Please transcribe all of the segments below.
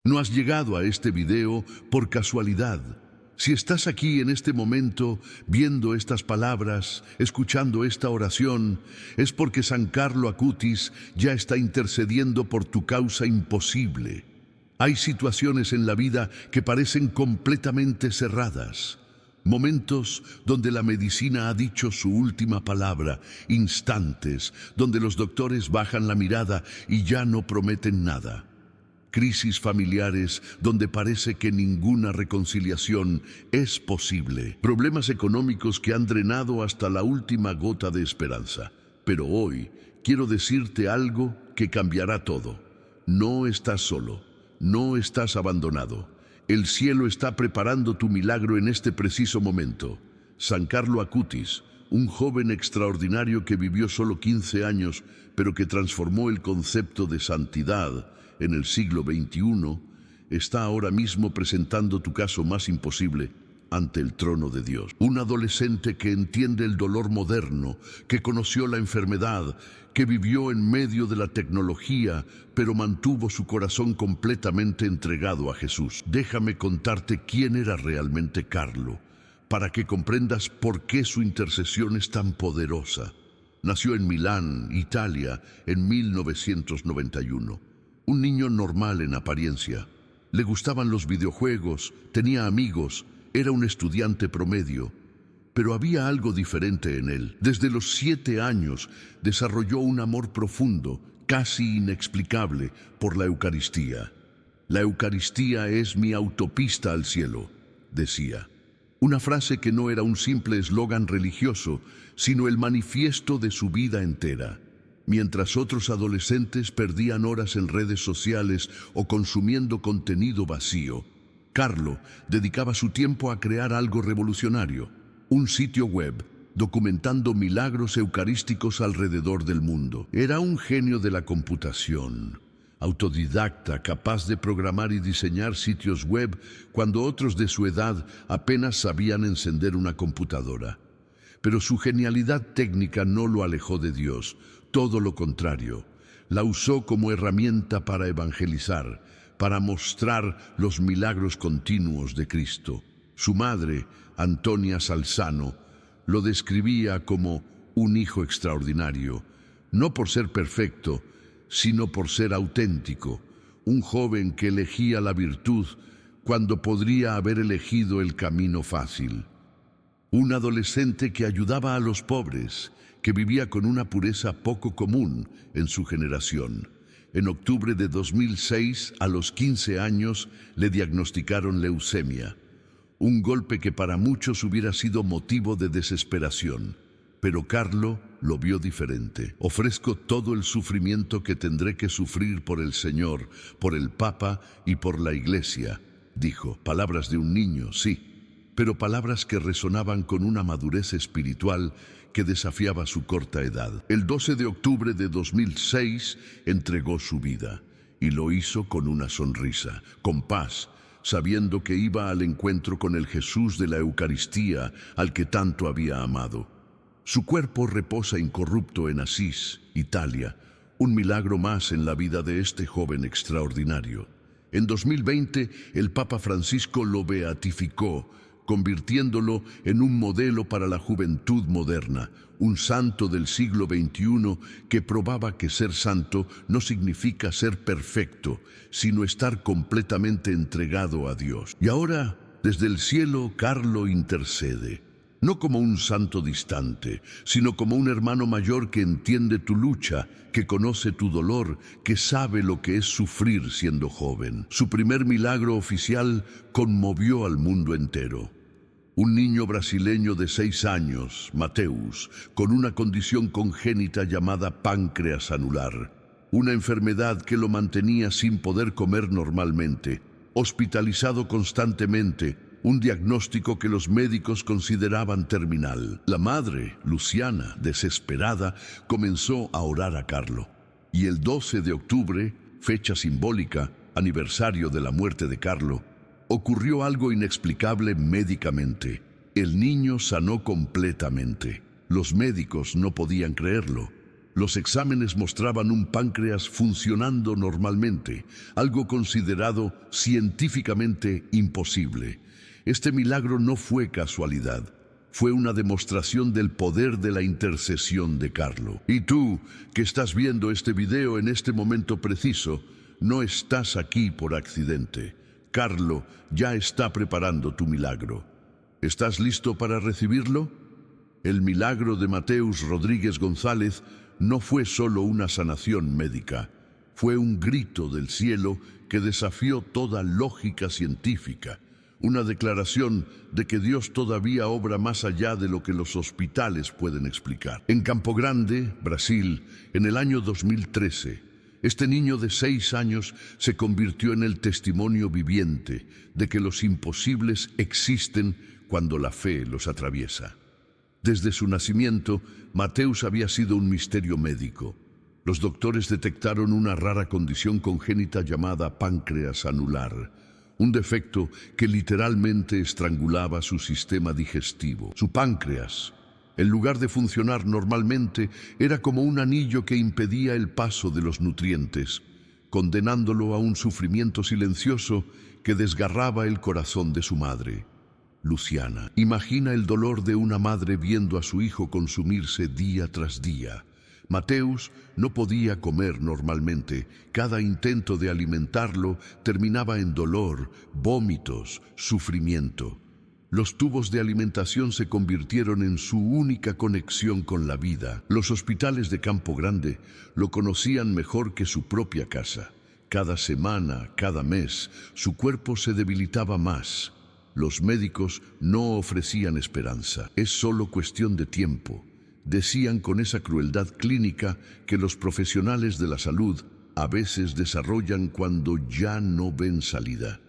No has llegado a este video por casualidad. Si estás aquí en este momento, viendo estas palabras, escuchando esta oración, es porque San Carlo Acutis ya está intercediendo por tu causa imposible. Hay situaciones en la vida que parecen completamente cerradas. Momentos donde la medicina ha dicho su última palabra, instantes donde los doctores bajan la mirada y ya no prometen nada. Crisis familiares donde parece que ninguna reconciliación es posible. Problemas económicos que han drenado hasta la última gota de esperanza. Pero hoy quiero decirte algo que cambiará todo. No estás solo, no estás abandonado. El cielo está preparando tu milagro en este preciso momento. San Carlo Acutis, un joven extraordinario que vivió solo 15 años, pero que transformó el concepto de santidad en el siglo XXI, está ahora mismo presentando tu caso más imposible ante el trono de Dios. Un adolescente que entiende el dolor moderno, que conoció la enfermedad, que vivió en medio de la tecnología, pero mantuvo su corazón completamente entregado a Jesús. Déjame contarte quién era realmente Carlo, para que comprendas por qué su intercesión es tan poderosa. Nació en Milán, Italia, en 1991. Un niño normal en apariencia. Le gustaban los videojuegos, tenía amigos, era un estudiante promedio. Pero había algo diferente en él. Desde los 7 años desarrolló un amor profundo, casi inexplicable, por la Eucaristía. La Eucaristía es mi autopista al cielo, decía. Una frase que no era un simple eslogan religioso, sino el manifiesto de su vida entera. Mientras otros adolescentes perdían horas en redes sociales o consumiendo contenido vacío, Carlo dedicaba su tiempo a crear algo revolucionario, un sitio web documentando milagros eucarísticos alrededor del mundo. Era un genio de la computación, autodidacta, capaz de programar y diseñar sitios web cuando otros de su edad apenas sabían encender una computadora. Pero su genialidad técnica no lo alejó de Dios, todo lo contrario. La usó como herramienta para evangelizar, para mostrar los milagros continuos de Cristo. Su madre, Antonia Salzano, lo describía como un hijo extraordinario, no por ser perfecto, sino por ser auténtico, un joven que elegía la virtud cuando podría haber elegido el camino fácil. Un adolescente que ayudaba a los pobres, que vivía con una pureza poco común en su generación. En octubre de 2006, a los 15 años, le diagnosticaron leucemia. Un golpe que para muchos hubiera sido motivo de desesperación. Pero Carlo lo vio diferente. Ofrezco todo el sufrimiento que tendré que sufrir por el Señor, por el Papa y por la Iglesia, dijo. Palabras de un niño, sí, pero palabras que resonaban con una madurez espiritual que desafiaba su corta edad. El 12 de octubre de 2006 entregó su vida y lo hizo con una sonrisa, con paz, sabiendo que iba al encuentro con el Jesús de la Eucaristía al que tanto había amado. Su cuerpo reposa incorrupto en Asís, Italia, un milagro más en la vida de este joven extraordinario. En 2020, el Papa Francisco lo beatificó, convirtiéndolo en un modelo para la juventud moderna, un santo del siglo XXI que probaba que ser santo no significa ser perfecto, sino estar completamente entregado a Dios. Y ahora, desde el cielo, Carlo intercede, no como un santo distante, sino como un hermano mayor que entiende tu lucha, que conoce tu dolor, que sabe lo que es sufrir siendo joven. Su primer milagro oficial conmovió al mundo entero. Un niño brasileño de 6 años, Mateus, con una condición congénita llamada páncreas anular, una enfermedad que lo mantenía sin poder comer normalmente, hospitalizado constantemente, un diagnóstico que los médicos consideraban terminal. La madre, Luciana, desesperada, comenzó a orar a Carlo. Y el 12 de octubre, fecha simbólica, aniversario de la muerte de Carlo, ocurrió algo inexplicable médicamente. El niño sanó completamente. Los médicos no podían creerlo. Los exámenes mostraban un páncreas funcionando normalmente, algo considerado científicamente imposible. Este milagro no fue casualidad. Fue una demostración del poder de la intercesión de Carlo. Y tú, que estás viendo este video en este momento preciso, no estás aquí por accidente. Carlo ya está preparando tu milagro. ¿Estás listo para recibirlo? El milagro de Mateus Rodríguez González no fue solo una sanación médica. Fue un grito del cielo que desafió toda lógica científica. Una declaración de que Dios todavía obra más allá de lo que los hospitales pueden explicar. En Campo Grande, Brasil, en el año 2013, este niño de 6 años se convirtió en el testimonio viviente de que los imposibles existen cuando la fe los atraviesa. Desde su nacimiento, Mateus había sido un misterio médico. Los doctores detectaron una rara condición congénita llamada páncreas anular, un defecto que literalmente estrangulaba su sistema digestivo. Su páncreas, en lugar de funcionar normalmente, era como un anillo que impedía el paso de los nutrientes, condenándolo a un sufrimiento silencioso que desgarraba el corazón de su madre. Luciana imagina el dolor de una madre viendo a su hijo consumirse día tras día. Mateus no podía comer normalmente. Cada intento de alimentarlo terminaba en dolor, vómitos, sufrimiento. Los tubos de alimentación se convirtieron en su única conexión con la vida. Los hospitales de Campo Grande lo conocían mejor que su propia casa. Cada semana, cada mes, su cuerpo se debilitaba más. Los médicos no ofrecían esperanza. Es solo cuestión de tiempo. Decían con esa crueldad clínica que los profesionales de la salud a veces desarrollan cuando ya no ven salida.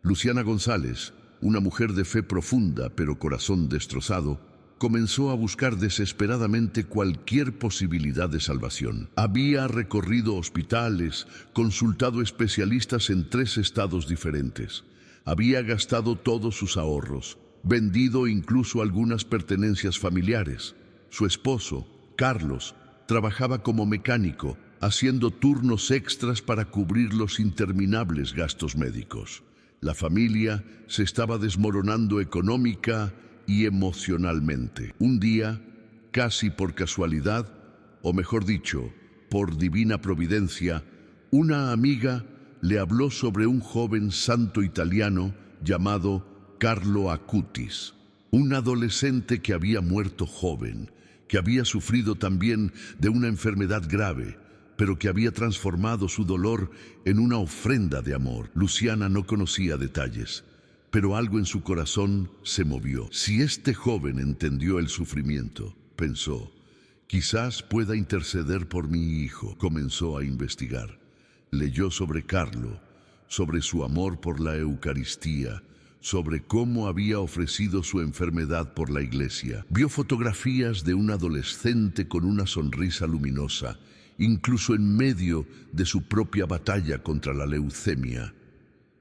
Luciana González, una mujer de fe profunda pero corazón destrozado, comenzó a buscar desesperadamente cualquier posibilidad de salvación. Había recorrido hospitales, consultado especialistas en 3 estados diferentes. Había gastado todos sus ahorros, vendido incluso algunas pertenencias familiares. Su esposo, Carlos, trabajaba como mecánico, haciendo turnos extras para cubrir los interminables gastos médicos. La familia se estaba desmoronando económica y emocionalmente. Un día, casi por casualidad, o mejor dicho, por divina providencia, una amiga le habló sobre un joven santo italiano llamado Carlo Acutis, un adolescente que había muerto joven, que había sufrido también de una enfermedad grave, pero que había transformado su dolor en una ofrenda de amor. Luciana no conocía detalles, pero algo en su corazón se movió. Si este joven entendió el sufrimiento, pensó, quizás pueda interceder por mi hijo. Comenzó a investigar. Leyó sobre Carlo, sobre su amor por la Eucaristía, sobre cómo había ofrecido su enfermedad por la iglesia. Vio fotografías de un adolescente con una sonrisa luminosa, incluso en medio de su propia batalla contra la leucemia.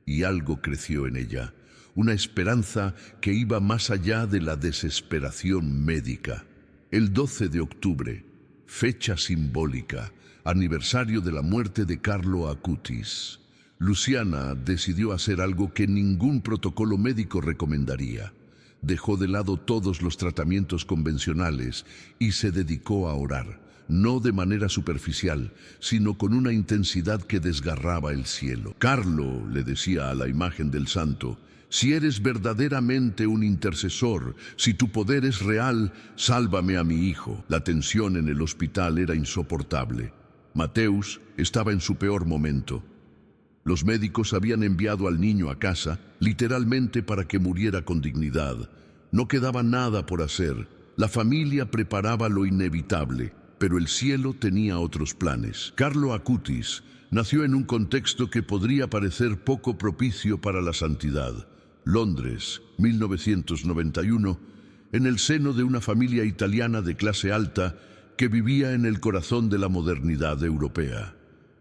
Y algo creció en ella, una esperanza que iba más allá de la desesperación médica. El 12 de octubre, fecha simbólica, aniversario de la muerte de Carlo Acutis, Luciana decidió hacer algo que ningún protocolo médico recomendaría. Dejó de lado todos los tratamientos convencionales y se dedicó a orar, no de manera superficial, sino con una intensidad que desgarraba el cielo. Carlo le decía a la imagen del santo, si eres verdaderamente un intercesor, si tu poder es real, sálvame a mi hijo. La tensión en el hospital era insoportable. Mateus estaba en su peor momento. Los médicos habían enviado al niño a casa, literalmente para que muriera con dignidad. No quedaba nada por hacer. La familia preparaba lo inevitable, pero el cielo tenía otros planes. Carlo Acutis nació en un contexto que podría parecer poco propicio para la santidad. Londres, 1991, en el seno de una familia italiana de clase alta que vivía en el corazón de la modernidad europea.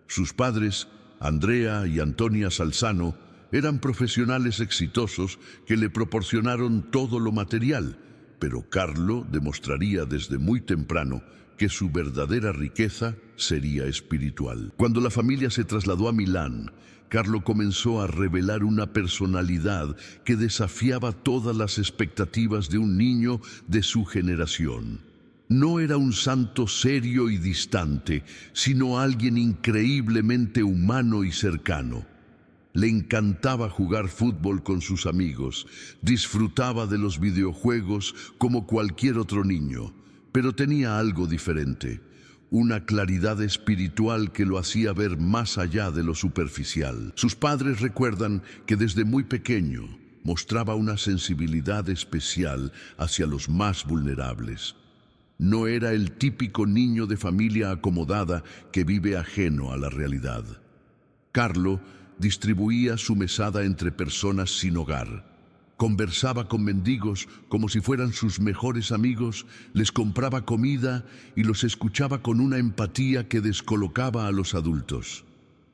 Sus padres, Andrea y Antonia Salzano, eran profesionales exitosos que le proporcionaron todo lo material, pero Carlo demostraría desde muy temprano que su verdadera riqueza sería espiritual. Cuando la familia se trasladó a Milán, Carlo comenzó a revelar una personalidad que desafiaba todas las expectativas de un niño de su generación. No era un santo serio y distante, sino alguien increíblemente humano y cercano. Le encantaba jugar fútbol con sus amigos, disfrutaba de los videojuegos como cualquier otro niño, pero tenía algo diferente, una claridad espiritual que lo hacía ver más allá de lo superficial. Sus padres recuerdan que desde muy pequeño mostraba una sensibilidad especial hacia los más vulnerables. No era el típico niño de familia acomodada que vive ajeno a la realidad. Carlo distribuía su mesada entre personas sin hogar. Conversaba con mendigos como si fueran sus mejores amigos, les compraba comida y los escuchaba con una empatía que descolocaba a los adultos.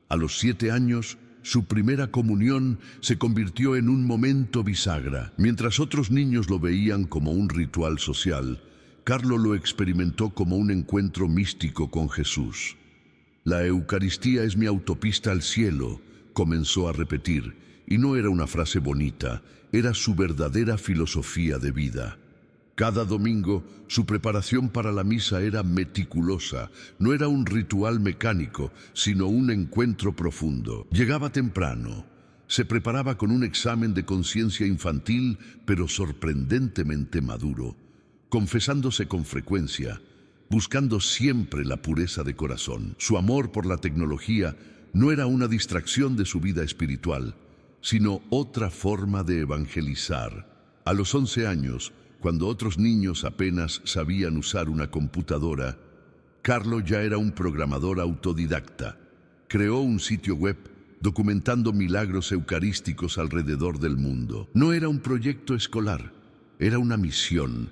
A los 7 años, su primera comunión se convirtió en un momento bisagra. Mientras otros niños lo veían como un ritual social, Carlo lo experimentó como un encuentro místico con Jesús. La Eucaristía es mi autopista al cielo, comenzó a repetir, y no era una frase bonita, era su verdadera filosofía de vida. Cada domingo, su preparación para la misa era meticulosa, no era un ritual mecánico, sino un encuentro profundo. Llegaba temprano, se preparaba con un examen de conciencia infantil, pero sorprendentemente maduro, confesándose con frecuencia, buscando siempre la pureza de corazón. Su amor por la tecnología no era una distracción de su vida espiritual, sino otra forma de evangelizar. A los 11 años, cuando otros niños apenas sabían usar una computadora, Carlo ya era un programador autodidacta. Creó un sitio web documentando milagros eucarísticos alrededor del mundo. No era un proyecto escolar, era una misión.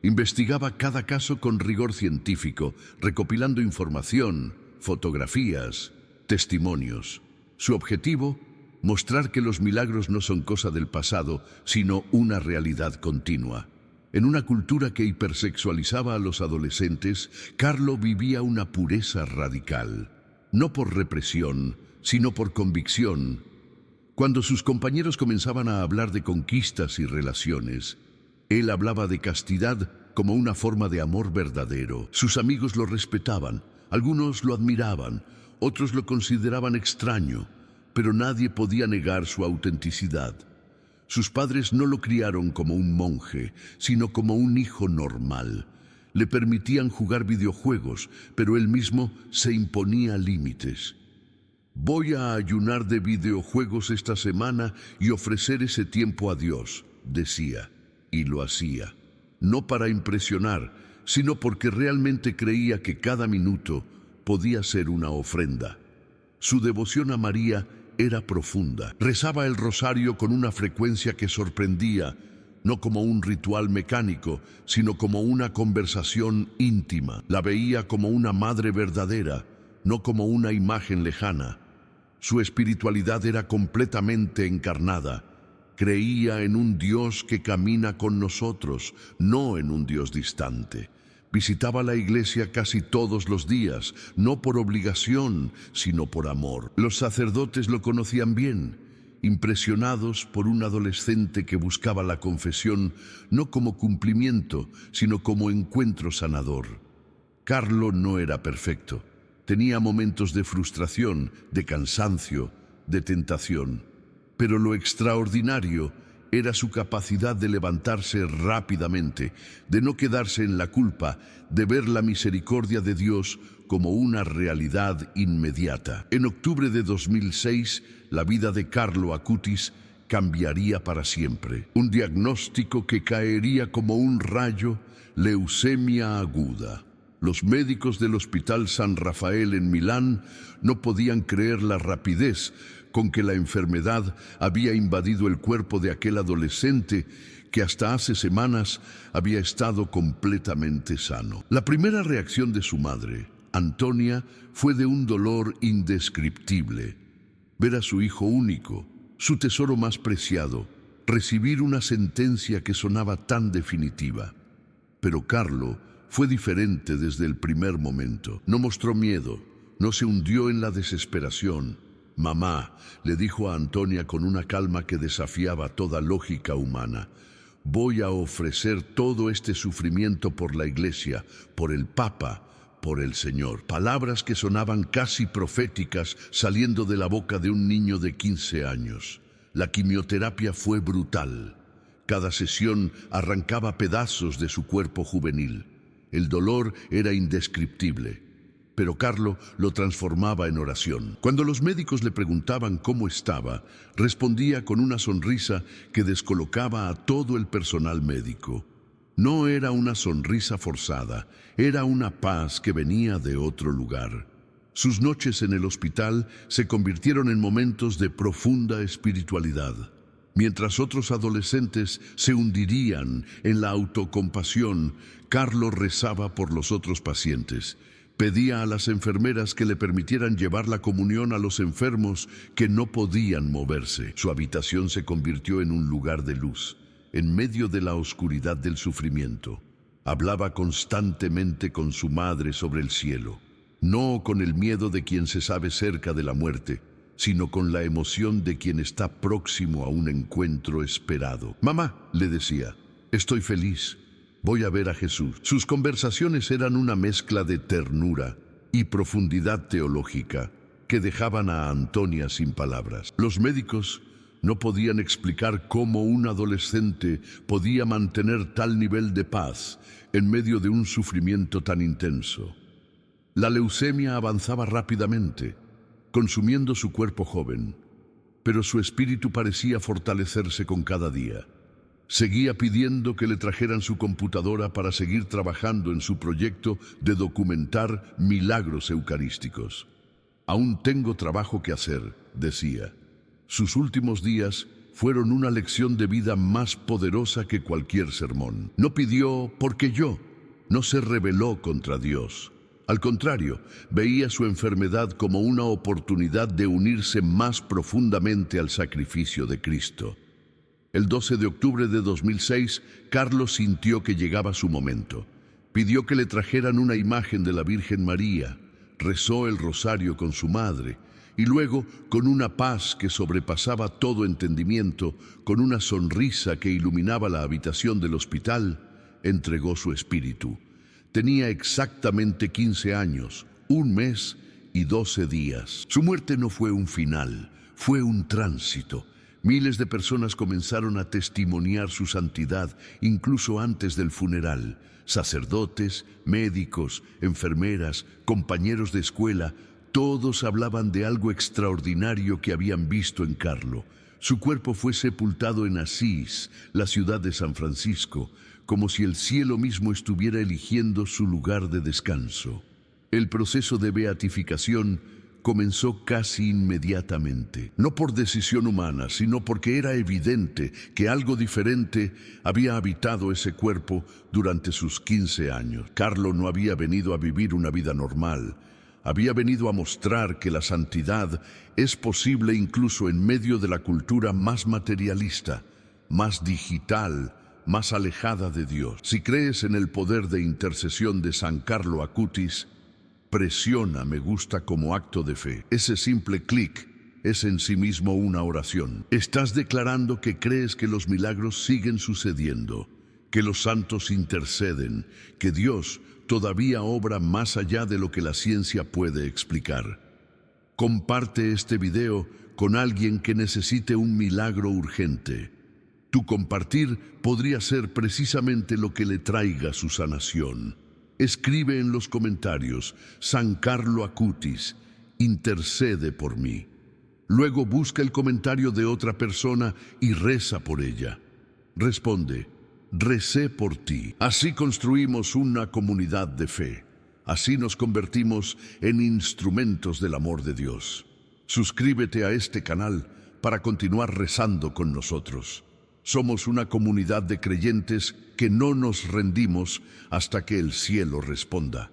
Investigaba cada caso con rigor científico, recopilando información, fotografías, testimonios. Su objetivo: mostrar que los milagros no son cosa del pasado, sino una realidad continua. En una cultura que hipersexualizaba a los adolescentes, Carlo vivía una pureza radical, no por represión, sino por convicción. Cuando sus compañeros comenzaban a hablar de conquistas y relaciones, él hablaba de castidad como una forma de amor verdadero. Sus amigos lo respetaban, algunos lo admiraban, otros lo consideraban extraño, pero nadie podía negar su autenticidad. Sus padres no lo criaron como un monje, sino como un hijo normal. Le permitían jugar videojuegos, pero él mismo se imponía límites. Voy a ayunar de videojuegos esta semana y ofrecer ese tiempo a Dios, decía, y lo hacía. No para impresionar, sino porque realmente creía que cada minuto podía ser una ofrenda. Su devoción a María era profunda. Rezaba el rosario con una frecuencia que sorprendía, no como un ritual mecánico, sino como una conversación íntima. La veía como una madre verdadera, no como una imagen lejana. Su espiritualidad era completamente encarnada. Creía en un Dios que camina con nosotros, no en un Dios distante. Visitaba la iglesia casi todos los días, no por obligación, sino por amor. Los sacerdotes lo conocían bien, impresionados por un adolescente que buscaba la confesión no como cumplimiento, sino como encuentro sanador. Carlo no era perfecto. Tenía momentos de frustración, de cansancio, de tentación. Pero lo extraordinario era su capacidad de levantarse rápidamente, de no quedarse en la culpa, de ver la misericordia de Dios como una realidad inmediata. En octubre de 2006, la vida de Carlo Acutis cambiaría para siempre. Un diagnóstico que caería como un rayo: leucemia aguda. Los médicos del Hospital San Rafael en Milán no podían creer la rapidez con que la enfermedad había invadido el cuerpo de aquel adolescente que hasta hace semanas había estado completamente sano. La primera reacción de su madre, Antonia, fue de un dolor indescriptible. Ver a su hijo único, su tesoro más preciado, recibir una sentencia que sonaba tan definitiva. Pero Carlo fue diferente desde el primer momento. No mostró miedo, no se hundió en la desesperación. «Mamá», le dijo a Antonia con una calma que desafiaba toda lógica humana, «voy a ofrecer todo este sufrimiento por la Iglesia, por el Papa, por el Señor». Palabras que sonaban casi proféticas saliendo de la boca de un niño de 15 años. La quimioterapia fue brutal. Cada sesión arrancaba pedazos de su cuerpo juvenil. El dolor era indescriptible, pero Carlo lo transformaba en oración. Cuando los médicos le preguntaban cómo estaba, respondía con una sonrisa que descolocaba a todo el personal médico. No era una sonrisa forzada, era una paz que venía de otro lugar. Sus noches en el hospital se convirtieron en momentos de profunda espiritualidad. Mientras otros adolescentes se hundirían en la autocompasión, Carlo rezaba por los otros pacientes. Pedía a las enfermeras que le permitieran llevar la comunión a los enfermos que no podían moverse. Su habitación se convirtió en un lugar de luz, en medio de la oscuridad del sufrimiento. Hablaba constantemente con su madre sobre el cielo, no con el miedo de quien se sabe cerca de la muerte, sino con la emoción de quien está próximo a un encuentro esperado. «Mamá», le decía, «estoy feliz. Voy a ver a Jesús». Sus conversaciones eran una mezcla de ternura y profundidad teológica que dejaban a Antonia sin palabras. Los médicos no podían explicar cómo un adolescente podía mantener tal nivel de paz en medio de un sufrimiento tan intenso. La leucemia avanzaba rápidamente, consumiendo su cuerpo joven, pero su espíritu parecía fortalecerse con cada día. Seguía pidiendo que le trajeran su computadora para seguir trabajando en su proyecto de documentar milagros eucarísticos. «Aún tengo trabajo que hacer», decía. Sus últimos días fueron una lección de vida más poderosa que cualquier sermón. No pidió «porque yo», no se rebeló contra Dios. Al contrario, veía su enfermedad como una oportunidad de unirse más profundamente al sacrificio de Cristo. El 12 de octubre de 2006, Carlos sintió que llegaba su momento. Pidió que le trajeran una imagen de la Virgen María, rezó el rosario con su madre y luego, con una paz que sobrepasaba todo entendimiento, con una sonrisa que iluminaba la habitación del hospital, entregó su espíritu. Tenía exactamente 15 años, 1 mes y 12 días. Su muerte no fue un final, fue un tránsito. Miles de personas comenzaron a testimoniar su santidad incluso antes del funeral. Sacerdotes, médicos, enfermeras, compañeros de escuela, todos hablaban de algo extraordinario que habían visto en Carlo. Su cuerpo fue sepultado en Asís, la ciudad de San Francisco, como si el cielo mismo estuviera eligiendo su lugar de descanso. El proceso de beatificación comenzó casi inmediatamente, no por decisión humana, sino porque era evidente que algo diferente había habitado ese cuerpo durante sus 15 años. Carlo no había venido a vivir una vida normal, había venido a mostrar que la santidad es posible incluso en medio de la cultura más materialista, más digital, más alejada de Dios. Si crees en el poder de intercesión de San Carlo Acutis, presiona me gusta como acto de fe. Ese simple clic es en sí mismo una oración. Estás declarando que crees que los milagros siguen sucediendo, que los santos interceden, que Dios todavía obra más allá de lo que la ciencia puede explicar. Comparte este video con alguien que necesite un milagro urgente. Tu compartir podría ser precisamente lo que le traiga su sanación. Escribe en los comentarios, San Carlo Acutis, intercede por mí. Luego busca el comentario de otra persona y reza por ella. Responde, recé por ti. Así construimos una comunidad de fe. Así nos convertimos en instrumentos del amor de Dios. Suscríbete a este canal para continuar rezando con nosotros. Somos una comunidad de creyentes que no nos rendimos hasta que el cielo responda.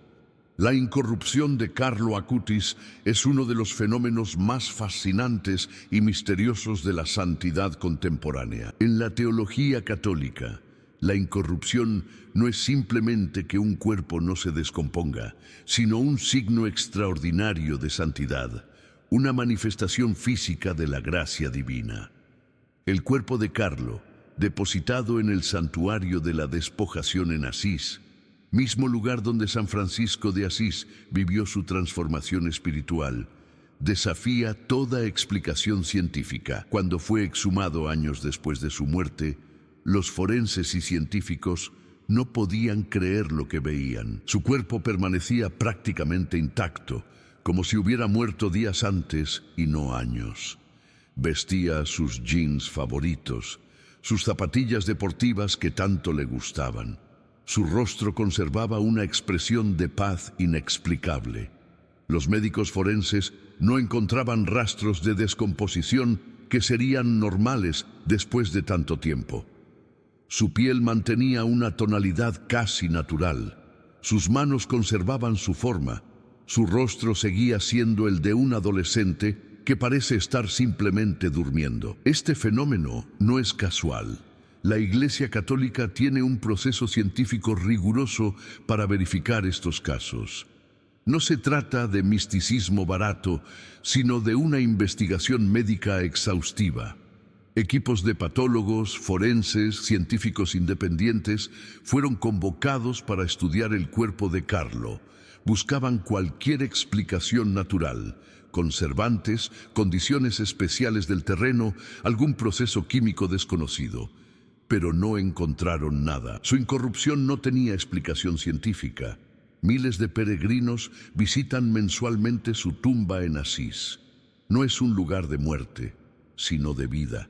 La incorrupción de Carlo Acutis es uno de los fenómenos más fascinantes y misteriosos de la santidad contemporánea. En la teología católica, La incorrupción no es simplemente que un cuerpo no se descomponga, sino un signo extraordinario de santidad, una manifestación física de la gracia divina. El cuerpo de Carlo, depositado en el santuario de la despojación en Asís, mismo lugar donde San Francisco de Asís vivió su transformación espiritual, desafía toda explicación científica. Cuando fue exhumado años después de su muerte, los forenses y científicos no podían creer lo que veían. Su cuerpo permanecía prácticamente intacto, como si hubiera muerto días antes y no años. Vestía sus jeans favoritos, sus zapatillas deportivas que tanto le gustaban. Su rostro conservaba una expresión de paz inexplicable. Los médicos forenses no encontraban rastros de descomposición que serían normales después de tanto tiempo. Su piel mantenía una tonalidad casi natural. Sus manos conservaban su forma. Su rostro seguía siendo el de un adolescente que parece estar simplemente durmiendo. Este fenómeno no es casual. La Iglesia Católica tiene un proceso científico riguroso para verificar estos casos. No se trata de misticismo barato, sino de una investigación médica exhaustiva. Equipos de patólogos, forenses, científicos independientes fueron convocados para estudiar el cuerpo de Carlo. Buscaban cualquier explicación natural, conservantes, condiciones especiales del terreno, algún proceso químico desconocido. Pero no encontraron nada. Su incorrupción no tenía explicación científica. Miles de peregrinos visitan mensualmente su tumba en Asís. No es un lugar de muerte, sino de vida.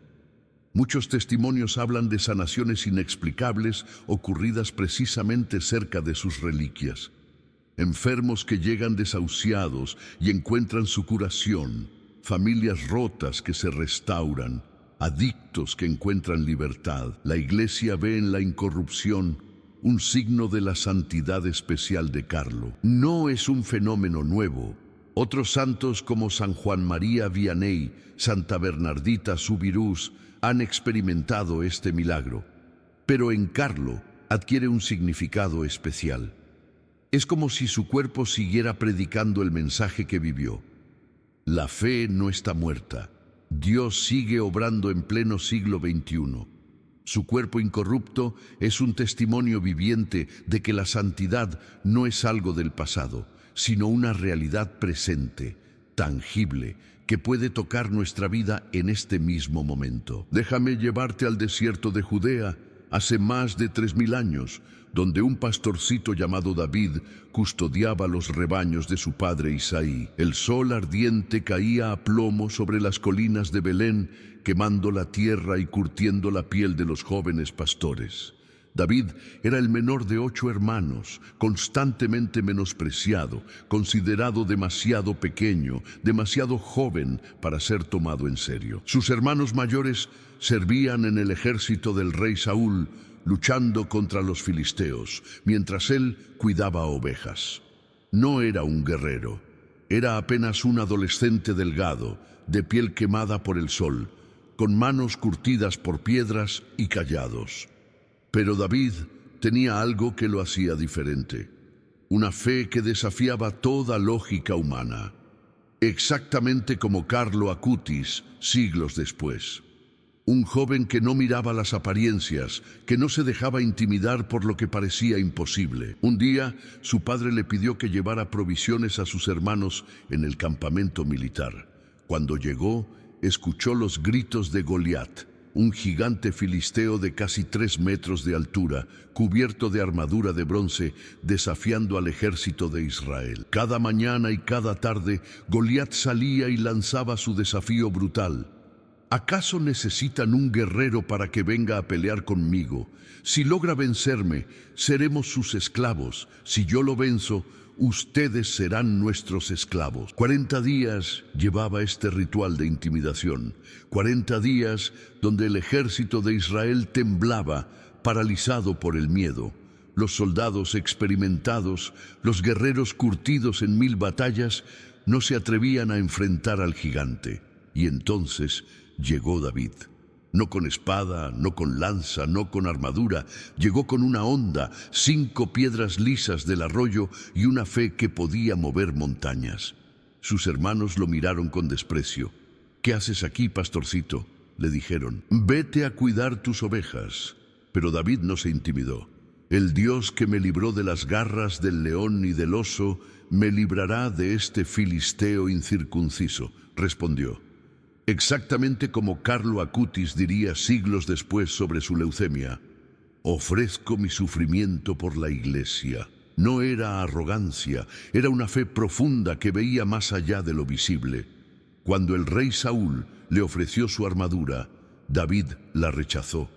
Muchos testimonios hablan de sanaciones inexplicables ocurridas precisamente cerca de sus reliquias. Enfermos que llegan desahuciados y encuentran su curación, familias rotas que se restauran, adictos que encuentran libertad. La Iglesia ve en la incorrupción un signo de la santidad especial de Carlo. No es un fenómeno nuevo. Otros santos como San Juan María Vianney, Santa Bernardita Subirús, han experimentado este milagro. Pero en Carlo adquiere un significado especial. Es como si su cuerpo siguiera predicando el mensaje que vivió. La fe no está muerta. Dios sigue obrando en pleno siglo XXI. Su cuerpo incorrupto es un testimonio viviente de que la santidad no es algo del pasado, sino una realidad presente, tangible, que puede tocar nuestra vida en este mismo momento. Déjame llevarte al desierto de Judea, hace más de 3000 años, donde un pastorcito llamado David custodiaba los rebaños de su padre Isaí. El sol ardiente caía a plomo sobre las colinas de Belén, quemando la tierra y curtiendo la piel de los jóvenes pastores. David era el menor de 8 hermanos, constantemente menospreciado, considerado demasiado pequeño, demasiado joven para ser tomado en serio. Sus hermanos mayores servían en el ejército del rey Saúl, luchando contra los filisteos, mientras él cuidaba ovejas. No era un guerrero, era apenas un adolescente delgado, de piel quemada por el sol, con manos curtidas por piedras y callados. Pero David tenía algo que lo hacía diferente, una fe que desafiaba toda lógica humana, exactamente como Carlo Acutis siglos después. Un joven que no miraba las apariencias, que no se dejaba intimidar por lo que parecía imposible. Un día, su padre le pidió que llevara provisiones a sus hermanos en el campamento militar. Cuando llegó, escuchó los gritos de Goliat, un gigante filisteo de casi 3 metros de altura, cubierto de armadura de bronce, desafiando al ejército de Israel. Cada mañana y cada tarde, Goliat salía y lanzaba su desafío brutal. ¿Acaso necesitan un guerrero para que venga a pelear conmigo? Si logra vencerme, seremos sus esclavos. Si yo lo venzo, ustedes serán nuestros esclavos. 40 días llevaba este ritual de intimidación. 40 días donde el ejército de Israel temblaba, paralizado por el miedo. Los soldados experimentados, los guerreros curtidos en 1000 batallas, no se atrevían a enfrentar al gigante. Y entonces llegó David. No con espada, no con lanza, no con armadura. Llegó con una honda, 5 piedras lisas del arroyo y una fe que podía mover montañas. Sus hermanos lo miraron con desprecio. «¿Qué haces aquí, pastorcito?», le dijeron. «Vete a cuidar tus ovejas». Pero David no se intimidó. «El Dios que me libró de las garras del león y del oso, me librará de este filisteo incircunciso», respondió. Exactamente como Carlo Acutis diría siglos después sobre su leucemia: «Ofrezco mi sufrimiento por la Iglesia». No era arrogancia, era una fe profunda que veía más allá de lo visible. Cuando el rey Saúl le ofreció su armadura, David la rechazó.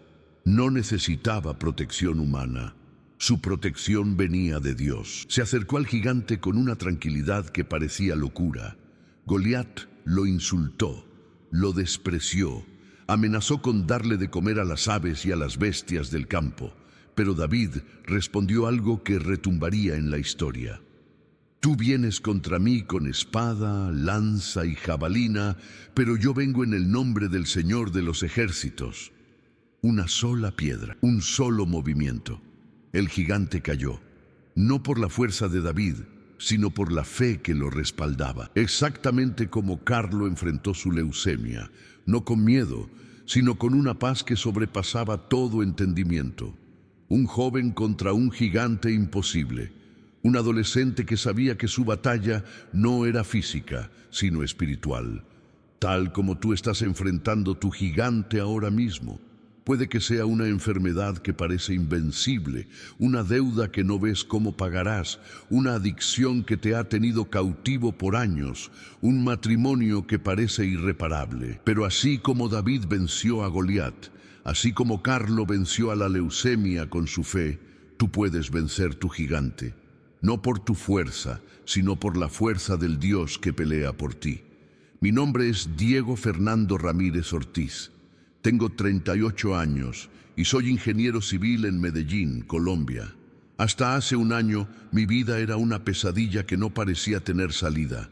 No necesitaba protección humana. Su protección venía de Dios. Se acercó al gigante con una tranquilidad que parecía locura. Goliat lo insultó, lo despreció, amenazó con darle de comer a las aves y a las bestias del campo. Pero David respondió algo que retumbaría en la historia. «Tú vienes contra mí con espada, lanza y jabalina, pero yo vengo en el nombre del Señor de los ejércitos». Una sola piedra, un solo movimiento. El gigante cayó, no por la fuerza de David, sino por la fe que lo respaldaba. Exactamente como Carlo enfrentó su leucemia, no con miedo, sino con una paz que sobrepasaba todo entendimiento. Un joven contra un gigante imposible. Un adolescente que sabía que su batalla no era física, sino espiritual. Tal como tú estás enfrentando tu gigante ahora mismo. Puede que sea una enfermedad que parece invencible, una deuda que no ves cómo pagarás, una adicción que te ha tenido cautivo por años, un matrimonio que parece irreparable. Pero así como David venció a Goliat, así como Carlo venció a la leucemia con su fe, tú puedes vencer tu gigante. No por tu fuerza, sino por la fuerza del Dios que pelea por ti. Mi nombre es Diego Fernando Ramírez Ortiz. Tengo 38 años y soy ingeniero civil en Medellín, Colombia. Hasta hace un año, mi vida era una pesadilla que no parecía tener salida.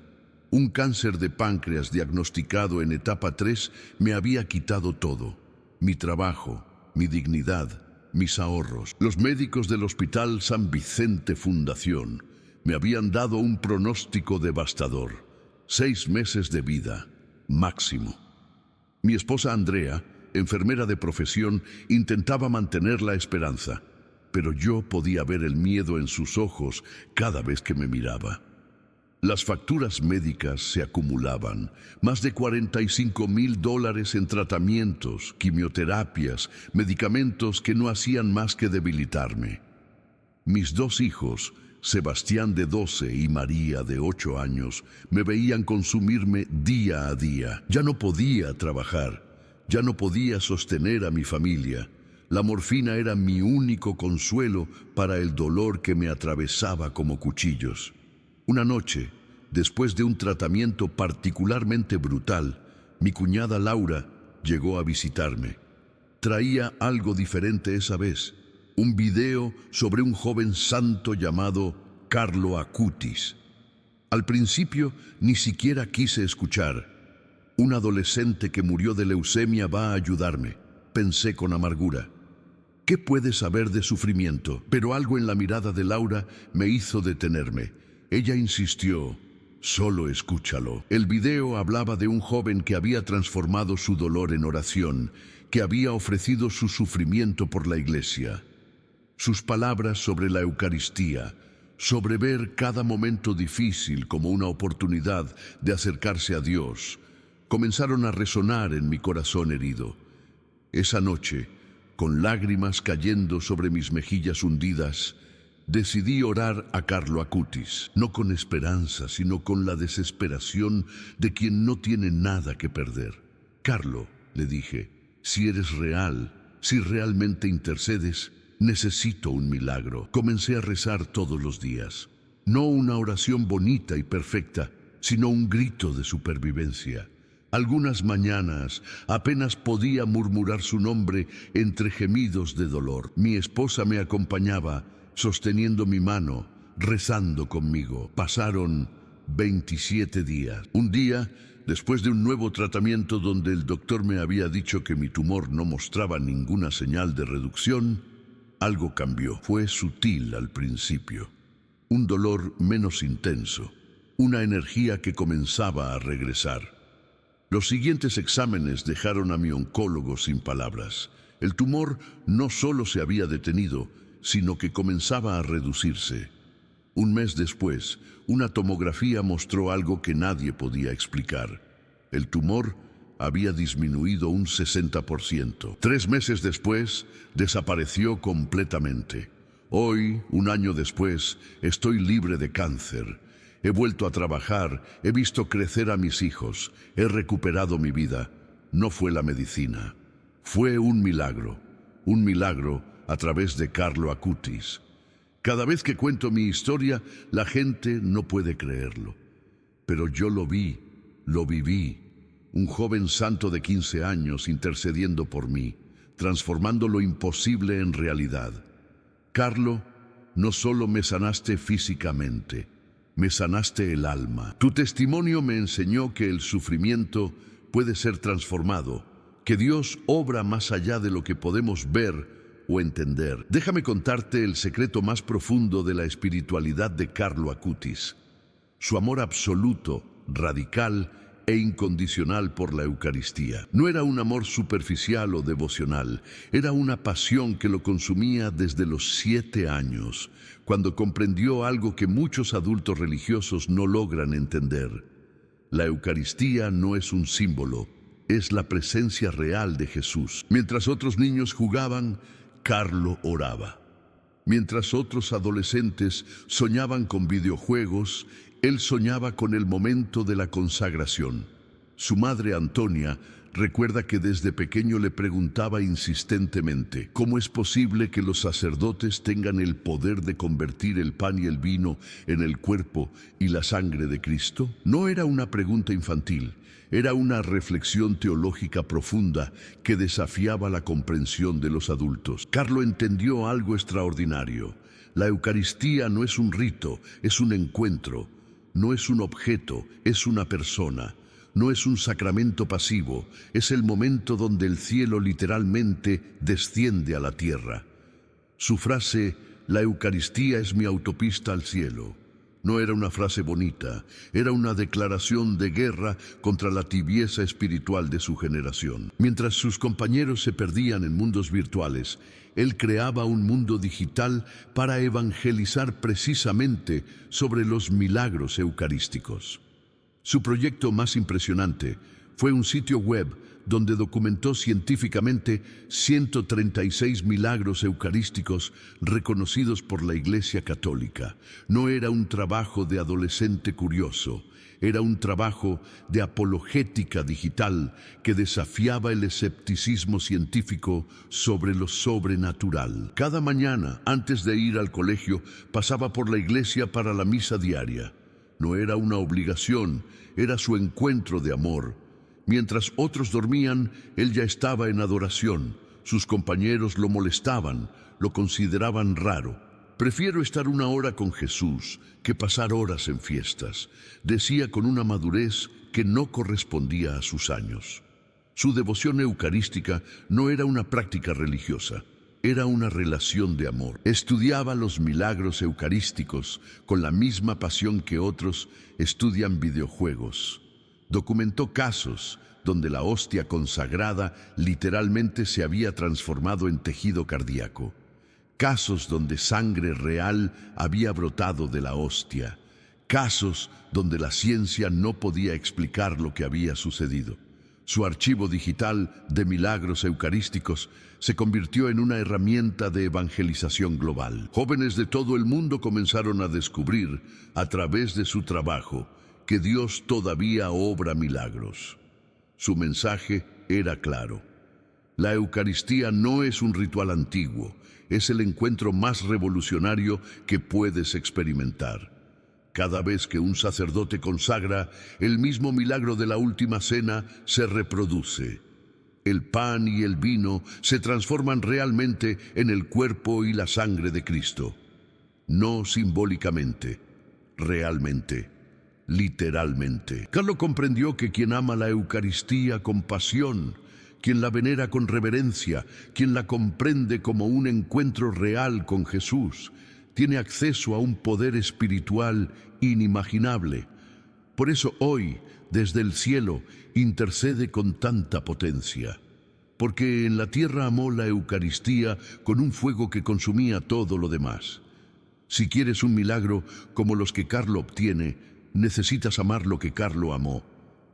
Un cáncer de páncreas diagnosticado en etapa 3 me había quitado todo. Mi trabajo, mi dignidad, mis ahorros. Los médicos del Hospital San Vicente Fundación me habían dado un pronóstico devastador. 6 meses de vida, máximo. Mi esposa Andrea, enfermera de profesión, intentaba mantener la esperanza, pero yo podía ver el miedo en sus ojos cada vez que me miraba. Las facturas médicas se acumulaban, más de $45,000 en tratamientos, quimioterapias, medicamentos que no hacían más que debilitarme. Mis 2 hijos, Sebastián de 12 y María de 8 años, me veían consumirme día a día. Ya no podía trabajar, ya no podía sostener a mi familia. La morfina era mi único consuelo para el dolor que me atravesaba como cuchillos. Una noche, después de un tratamiento particularmente brutal, mi cuñada Laura llegó a visitarme. Traía algo diferente esa vez, un video sobre un joven santo llamado Carlo Acutis. Al principio ni siquiera quise escuchar. Un adolescente que murió de leucemia va a ayudarme, pensé con amargura. ¿Qué puede saber de sufrimiento? Pero algo en la mirada de Laura me hizo detenerme. Ella insistió: «Solo escúchalo». El video hablaba de un joven que había transformado su dolor en oración, que había ofrecido su sufrimiento por la iglesia. Sus palabras sobre la Eucaristía, sobre ver cada momento difícil como una oportunidad de acercarse a Dios, comenzaron a resonar en mi corazón herido. Esa noche, con lágrimas cayendo sobre mis mejillas hundidas, decidí orar a Carlo Acutis, no con esperanza, sino con la desesperación de quien no tiene nada que perder. «Carlo», le dije, «si eres real, si realmente intercedes, necesito un milagro». Comencé a rezar todos los días. No una oración bonita y perfecta, sino un grito de supervivencia. Algunas mañanas apenas podía murmurar su nombre entre gemidos de dolor. Mi esposa me acompañaba, sosteniendo mi mano, rezando conmigo. Pasaron 27 días. Un día Después de un nuevo tratamiento donde el doctor me había dicho que mi tumor no mostraba ninguna señal de reducción, algo cambió. Fue sutil al principio. Un dolor menos intenso. Una energía que comenzaba a regresar. Los siguientes exámenes dejaron a mi oncólogo sin palabras. El tumor no solo se había detenido, sino que comenzaba a reducirse. Un mes después, una tomografía mostró algo que nadie podía explicar. El tumor había disminuido un 60%. 3 meses después, desapareció completamente. Hoy, un año después, estoy libre de cáncer. He vuelto a trabajar, he visto crecer a mis hijos, he recuperado mi vida. No fue la medicina, fue un milagro a través de Carlo Acutis. Cada vez que cuento mi historia, la gente no puede creerlo. Pero yo lo vi, lo viví. Un joven santo de 15 años intercediendo por mí, transformando lo imposible en realidad. Carlo, no solo me sanaste físicamente, me sanaste el alma. Tu testimonio me enseñó que el sufrimiento puede ser transformado, que Dios obra más allá de lo que podemos ver o entender. Déjame contarte el secreto más profundo de la espiritualidad de Carlo Acutis. Su amor absoluto, radical e incondicional por la Eucaristía. No era un amor superficial o devocional, era una pasión que lo consumía desde los 7 años, cuando comprendió algo que muchos adultos religiosos no logran entender. La Eucaristía no es un símbolo, es la presencia real de Jesús. Mientras otros niños jugaban, Carlo oraba. Mientras otros adolescentes soñaban con videojuegos, él soñaba con el momento de la consagración. Su madre Antonia recuerda que desde pequeño le preguntaba insistentemente, ¿cómo es posible que los sacerdotes tengan el poder de convertir el pan y el vino en el cuerpo y la sangre de Cristo? No era una pregunta infantil, era una reflexión teológica profunda que desafiaba la comprensión de los adultos. Carlo entendió algo extraordinario. La Eucaristía no es un rito, es un encuentro. No es un objeto, es una persona. No es un sacramento pasivo, es el momento donde el cielo literalmente desciende a la tierra. Su frase, la Eucaristía es mi autopista al cielo, no era una frase bonita, era una declaración de guerra contra la tibieza espiritual de su generación. Mientras sus compañeros se perdían en mundos virtuales, él creaba un mundo digital para evangelizar precisamente sobre los milagros eucarísticos. Su proyecto más impresionante fue un sitio web donde documentó científicamente 136 milagros eucarísticos reconocidos por la Iglesia Católica. No era un trabajo de adolescente curioso, era un trabajo de apologética digital que desafiaba el escepticismo científico sobre lo sobrenatural. Cada mañana, antes de ir al colegio, pasaba por la iglesia para la misa diaria. No era una obligación, era su encuentro de amor. Mientras otros dormían, él ya estaba en adoración. Sus compañeros lo molestaban, lo consideraban raro. Prefiero estar 1 hora con Jesús que pasar horas en fiestas, decía con una madurez que no correspondía a sus años. Su devoción eucarística no era una práctica religiosa, era una relación de amor. Estudiaba los milagros eucarísticos con la misma pasión que otros estudian videojuegos. Documentó casos donde la hostia consagrada literalmente se había transformado en tejido cardíaco. Casos donde sangre real había brotado de la hostia. Casos donde la ciencia no podía explicar lo que había sucedido. Su archivo digital de milagros eucarísticos se convirtió en una herramienta de evangelización global. Jóvenes de todo el mundo comenzaron a descubrir, a través de su trabajo, que Dios todavía obra milagros. Su mensaje era claro. La Eucaristía no es un ritual antiguo, es el encuentro más revolucionario que puedes experimentar. Cada vez que un sacerdote consagra, el mismo milagro de la última cena se reproduce. El pan y el vino se transforman realmente en el cuerpo y la sangre de Cristo. No simbólicamente, realmente. literalmente. Carlo comprendió que quien ama la Eucaristía con pasión, quien la venera con reverencia, quien la comprende como un encuentro real con Jesús, tiene acceso a un poder espiritual inimaginable. Por eso hoy, desde el cielo, intercede con tanta potencia. Porque en la tierra amó la Eucaristía con un fuego que consumía todo lo demás. Si quieres un milagro como los que Carlo obtiene, necesitas amar lo que Carlo amó,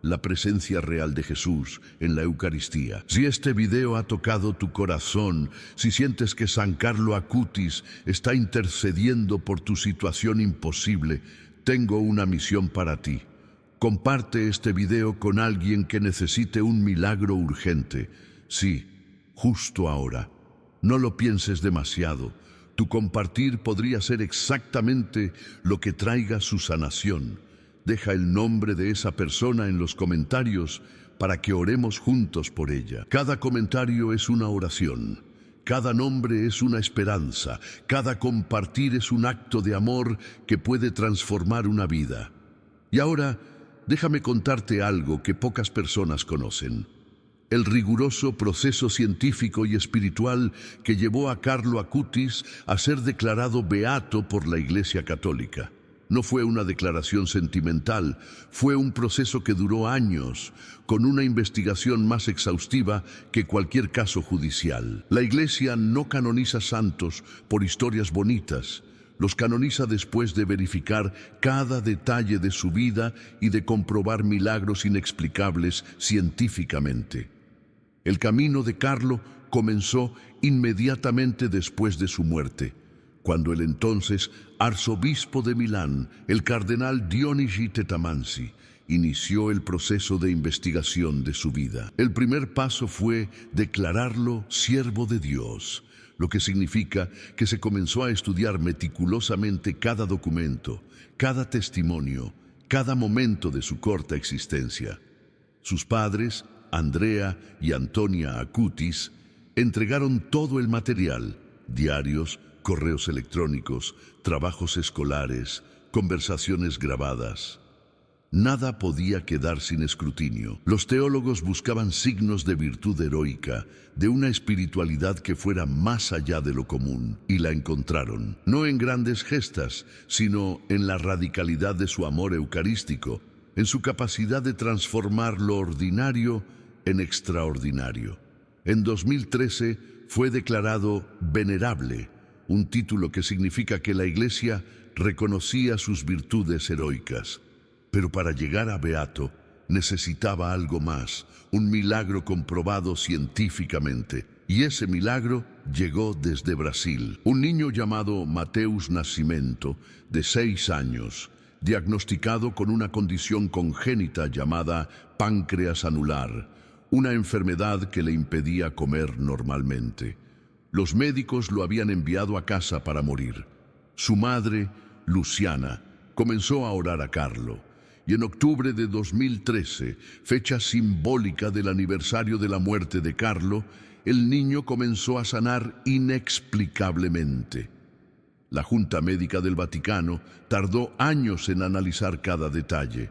la presencia real de Jesús en la Eucaristía. Si este video ha tocado tu corazón, si sientes que San Carlo Acutis está intercediendo por tu situación imposible, tengo una misión para ti. Comparte este video con alguien que necesite un milagro urgente. Sí, justo ahora. No lo pienses demasiado. Tu compartir podría ser exactamente lo que traiga su sanación. Deja el nombre de esa persona en los comentarios para que oremos juntos por ella. Cada comentario es una oración. Cada nombre es una esperanza. Cada compartir es un acto de amor que puede transformar una vida. Y ahora, déjame contarte algo que pocas personas conocen. El riguroso proceso científico y espiritual que llevó a Carlo Acutis a ser declarado beato por la Iglesia Católica. No fue una declaración sentimental, fue un proceso que duró años, con una investigación más exhaustiva que cualquier caso judicial. La Iglesia no canoniza santos por historias bonitas, los canoniza después de verificar cada detalle de su vida y de comprobar milagros inexplicables científicamente. El camino de Carlo comenzó inmediatamente después de su muerte, cuando el entonces arzobispo de Milán, el cardenal Dionigi Tetamanzi, inició el proceso de investigación de su vida. El primer paso fue declararlo siervo de Dios, lo que significa que se comenzó a estudiar meticulosamente cada documento, cada testimonio, cada momento de su corta existencia. Sus padres, Andrea y Antonia Acutis, entregaron todo el material, diarios, correos electrónicos, trabajos escolares, conversaciones grabadas. Nada podía quedar sin escrutinio. Los teólogos buscaban signos de virtud heroica, de una espiritualidad que fuera más allá de lo común, y la encontraron, no en grandes gestas, sino en la radicalidad de su amor eucarístico, en su capacidad de transformar lo ordinario en extraordinario. En 2013 fue declarado venerable, un título que significa que la Iglesia reconocía sus virtudes heroicas. Pero para llegar a beato necesitaba algo más, un milagro comprobado científicamente. Y ese milagro llegó desde Brasil. Un niño llamado Mateus Nascimento, de 6 años, diagnosticado con una condición congénita llamada páncreas anular, una enfermedad que le impedía comer normalmente. Los médicos lo habían enviado a casa para morir. Su madre, Luciana, comenzó a orar a Carlo. Y en octubre de 2013, fecha simbólica del aniversario de la muerte de Carlo, el niño comenzó a sanar inexplicablemente. La Junta Médica del Vaticano tardó años en analizar cada detalle.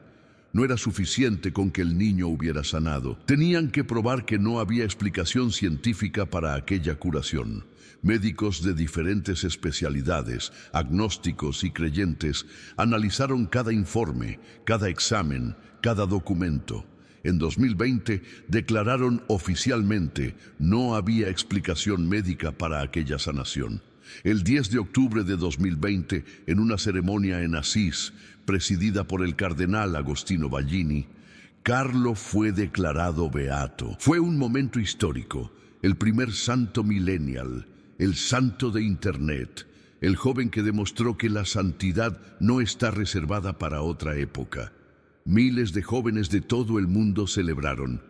No era suficiente con que el niño hubiera sanado. Tenían que probar que no había explicación científica para aquella curación. Médicos de diferentes especialidades, agnósticos y creyentes, analizaron cada informe, cada examen, cada documento. En 2020 declararon oficialmente no había explicación médica para aquella sanación. El 10 de octubre de 2020, en una ceremonia en Asís, presidida por el cardenal Agostino Ballini, Carlo fue declarado beato. Fue un momento histórico, el primer santo millennial, el santo de Internet, el joven que demostró que la santidad no está reservada para otra época. Miles de jóvenes de todo el mundo celebraron.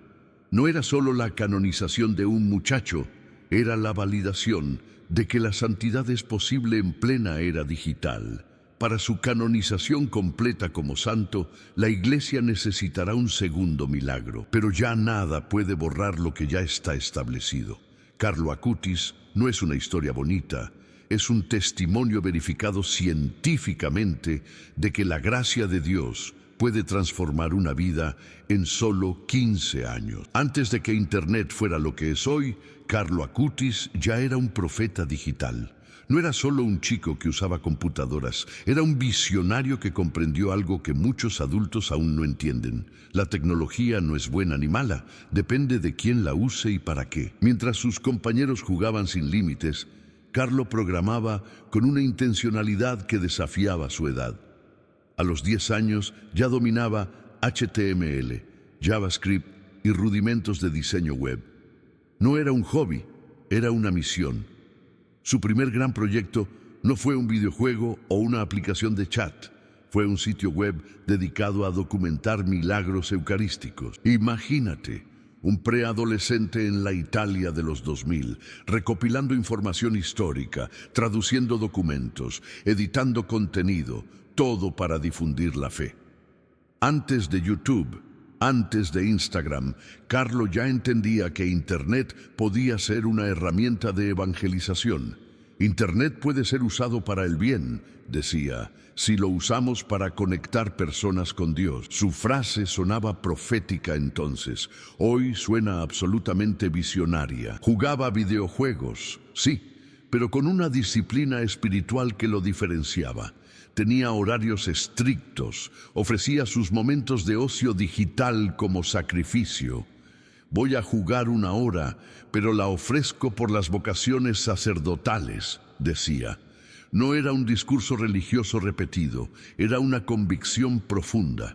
No era solo la canonización de un muchacho, era la validación de que la santidad es posible en plena era digital. Para su canonización completa como santo, la Iglesia necesitará un segundo milagro, pero ya nada puede borrar lo que ya está establecido. Carlo Acutis no es una historia bonita, es un testimonio verificado científicamente de que la gracia de Dios, puede transformar una vida en solo 15 años. Antes de que Internet fuera lo que es hoy, Carlo Acutis ya era un profeta digital. No era solo un chico que usaba computadoras, era un visionario que comprendió algo que muchos adultos aún no entienden. La tecnología no es buena ni mala, depende de quién la use y para qué. Mientras sus compañeros jugaban sin límites, Carlo programaba con una intencionalidad que desafiaba su edad. A los 10 años ya dominaba HTML, JavaScript y rudimentos de diseño web. No era un hobby, era una misión. Su primer gran proyecto no fue un videojuego o una aplicación de chat, fue un sitio web dedicado a documentar milagros eucarísticos. Imagínate, un preadolescente en la Italia de los 2000, recopilando información histórica, traduciendo documentos, editando contenido, todo para difundir la fe. Antes de YouTube, antes de Instagram, Carlo ya entendía que Internet podía ser una herramienta de evangelización. Internet puede ser usado para el bien, decía, si lo usamos para conectar personas con Dios. Su frase sonaba profética entonces, hoy suena absolutamente visionaria. Jugaba videojuegos, sí, pero con una disciplina espiritual que lo diferenciaba. Tenía horarios estrictos, ofrecía sus momentos de ocio digital como sacrificio. Voy a jugar 1 hora, pero la ofrezco por las vocaciones sacerdotales, decía. No era un discurso religioso repetido, era una convicción profunda.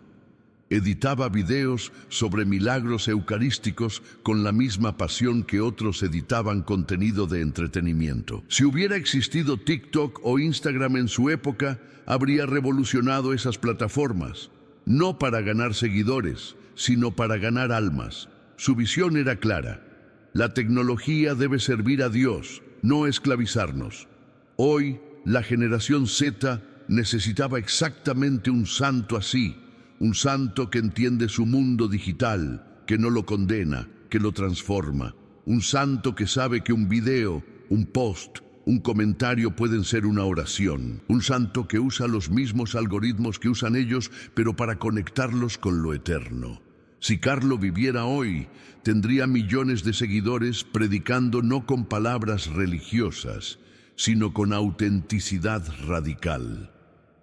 Editaba videos sobre milagros eucarísticos con la misma pasión que otros editaban contenido de entretenimiento. Si hubiera existido TikTok o Instagram en su época, habría revolucionado esas plataformas, no para ganar seguidores, sino para ganar almas. Su visión era clara. La tecnología debe servir a Dios, no esclavizarnos. Hoy, la generación Z necesitaba exactamente un santo así, un santo que entiende su mundo digital, que no lo condena, que lo transforma. Un santo que sabe que un video, un post, un comentario pueden ser una oración. Un santo que usa los mismos algoritmos que usan ellos, pero para conectarlos con lo eterno. Si Carlo viviera hoy, tendría millones de seguidores predicando no con palabras religiosas, sino con autenticidad radical.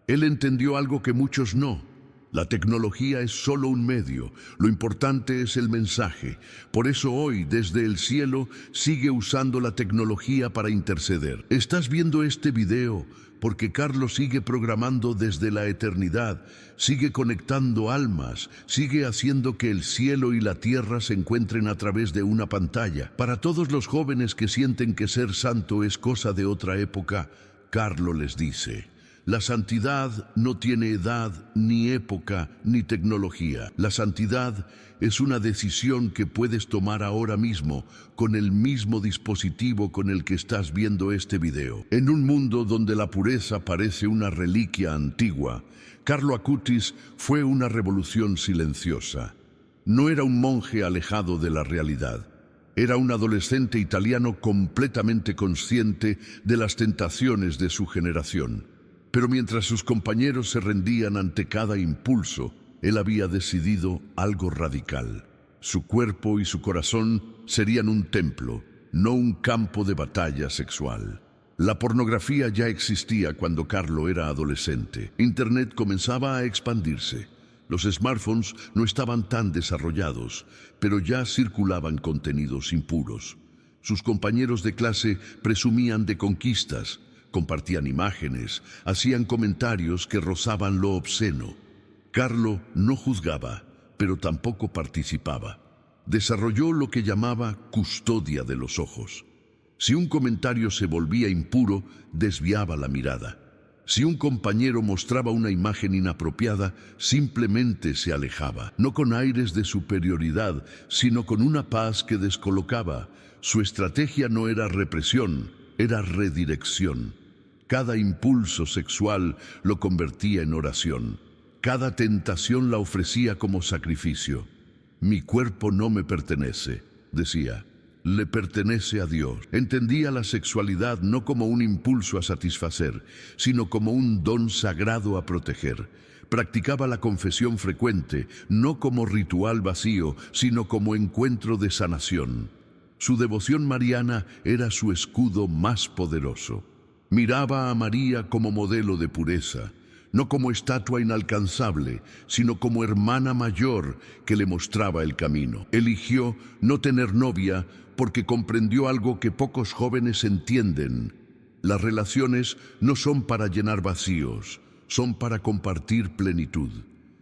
Él entendió algo que muchos no. La tecnología es solo un medio, lo importante es el mensaje. Por eso hoy, desde el cielo, sigue usando la tecnología para interceder. Estás viendo este video porque Carlo sigue programando desde la eternidad, sigue conectando almas, sigue haciendo que el cielo y la tierra se encuentren a través de una pantalla. Para todos los jóvenes que sienten que ser santo es cosa de otra época, Carlo les dice: la santidad no tiene edad, ni época, ni tecnología. La santidad es una decisión que puedes tomar ahora mismo con el mismo dispositivo con el que estás viendo este video. En un mundo donde la pureza parece una reliquia antigua, Carlo Acutis fue una revolución silenciosa. No era un monje alejado de la realidad. Era un adolescente italiano completamente consciente de las tentaciones de su generación. Pero mientras sus compañeros se rendían ante cada impulso, él había decidido algo radical. Su cuerpo y su corazón serían un templo, no un campo de batalla sexual. La pornografía ya existía cuando Carlo era adolescente. Internet comenzaba a expandirse. Los smartphones no estaban tan desarrollados, pero ya circulaban contenidos impuros. Sus compañeros de clase presumían de conquistas, compartían imágenes, hacían comentarios que rozaban lo obsceno. Carlo no juzgaba, pero tampoco participaba. Desarrolló lo que llamaba custodia de los ojos. Si un comentario se volvía impuro, desviaba la mirada. Si un compañero mostraba una imagen inapropiada, simplemente se alejaba, no con aires de superioridad, sino con una paz que descolocaba. Su estrategia no era represión, era redirección. Cada impulso sexual lo convertía en oración. Cada tentación la ofrecía como sacrificio. Mi cuerpo no me pertenece, decía. Le pertenece a Dios. Entendía la sexualidad no como un impulso a satisfacer, sino como un don sagrado a proteger. Practicaba la confesión frecuente, no como ritual vacío, sino como encuentro de sanación. Su devoción mariana era su escudo más poderoso. Miraba a María como modelo de pureza, no como estatua inalcanzable, sino como hermana mayor que le mostraba el camino. Eligió no tener novia porque comprendió algo que pocos jóvenes entienden. Las relaciones no son para llenar vacíos, son para compartir plenitud.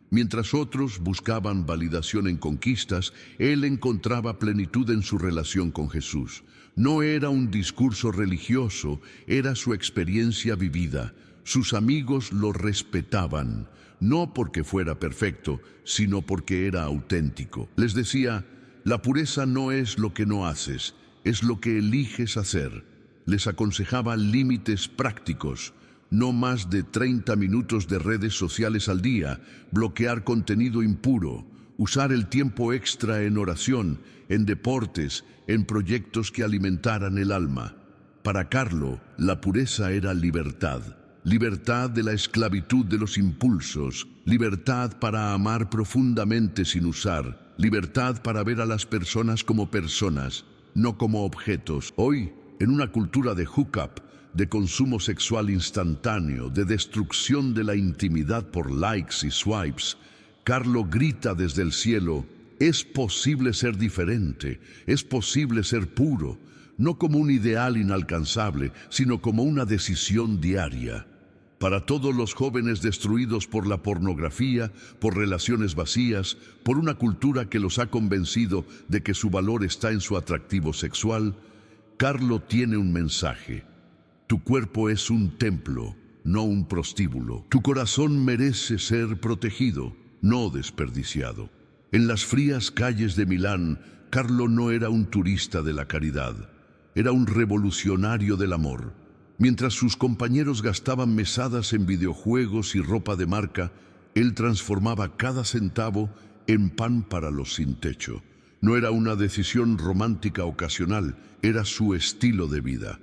Mientras otros buscaban validación en conquistas, él encontraba plenitud en su relación con Jesús. No era un discurso religioso, era su experiencia vivida. Sus amigos lo respetaban, no porque fuera perfecto, sino porque era auténtico. Les decía, la pureza no es lo que no haces, es lo que eliges hacer. Les aconsejaba límites prácticos, no más de 30 minutos de redes sociales al día, bloquear contenido impuro, usar el tiempo extra en oración, en deportes, en proyectos que alimentaran el alma. Para Carlo, la pureza era libertad. Libertad de la esclavitud de los impulsos, libertad para amar profundamente sin usar, libertad para ver a las personas como personas, no como objetos. Hoy, en una cultura de hookup, de consumo sexual instantáneo, de destrucción de la intimidad por likes y swipes, Carlo grita desde el cielo, es posible ser diferente, es posible ser puro, no como un ideal inalcanzable, sino como una decisión diaria. Para todos los jóvenes destruidos por la pornografía, por relaciones vacías, por una cultura que los ha convencido de que su valor está en su atractivo sexual, Carlo tiene un mensaje. Tu cuerpo es un templo, no un prostíbulo. Tu corazón merece ser protegido, no desperdiciado. En las frías calles de Milán, Carlo no era un turista de la caridad, era un revolucionario del amor. Mientras sus compañeros gastaban mesadas en videojuegos y ropa de marca, él transformaba cada centavo en pan para los sin techo. No era una decisión romántica ocasional, era su estilo de vida.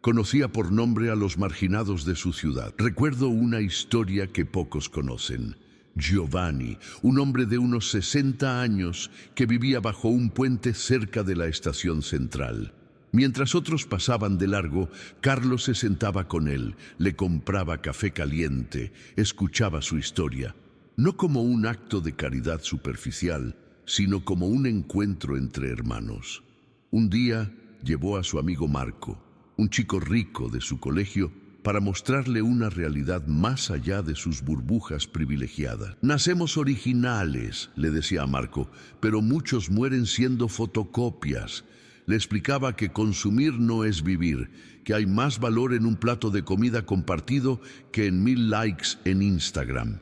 Conocía por nombre a los marginados de su ciudad. Recuerdo una historia que pocos conocen. Giovanni, un hombre de unos 60 años que vivía bajo un puente cerca de la estación central. Mientras otros pasaban de largo, Carlos se sentaba con él, le compraba café caliente, escuchaba su historia, no como un acto de caridad superficial, sino como un encuentro entre hermanos. Un día llevó a su amigo Marco, un chico rico de su colegio, para mostrarle una realidad más allá de sus burbujas privilegiadas. Nacemos originales, le decía a Marco, pero muchos mueren siendo fotocopias. Le explicaba que consumir no es vivir, que hay más valor en un plato de comida compartido que en 1000 likes en Instagram.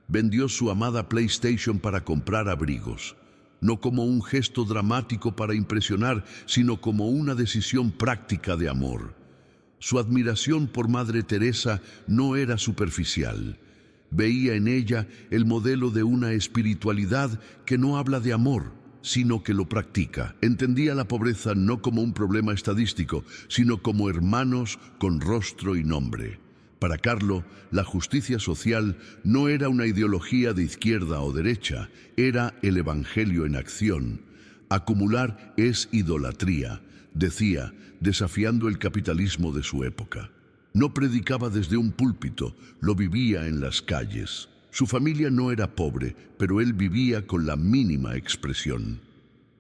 Vendió su amada PlayStation para comprar abrigos, no como un gesto dramático para impresionar, sino como una decisión práctica de amor. Su admiración por Madre Teresa no era superficial. Veía en ella el modelo de una espiritualidad que no habla de amor, sino que lo practica. Entendía la pobreza no como un problema estadístico, sino como hermanos con rostro y nombre. Para Carlo, la justicia social no era una ideología de izquierda o derecha, era el evangelio en acción. Acumular es idolatría, decía, desafiando el capitalismo de su época. No predicaba desde un púlpito, lo vivía en las calles. Su familia no era pobre, pero él vivía con la mínima expresión.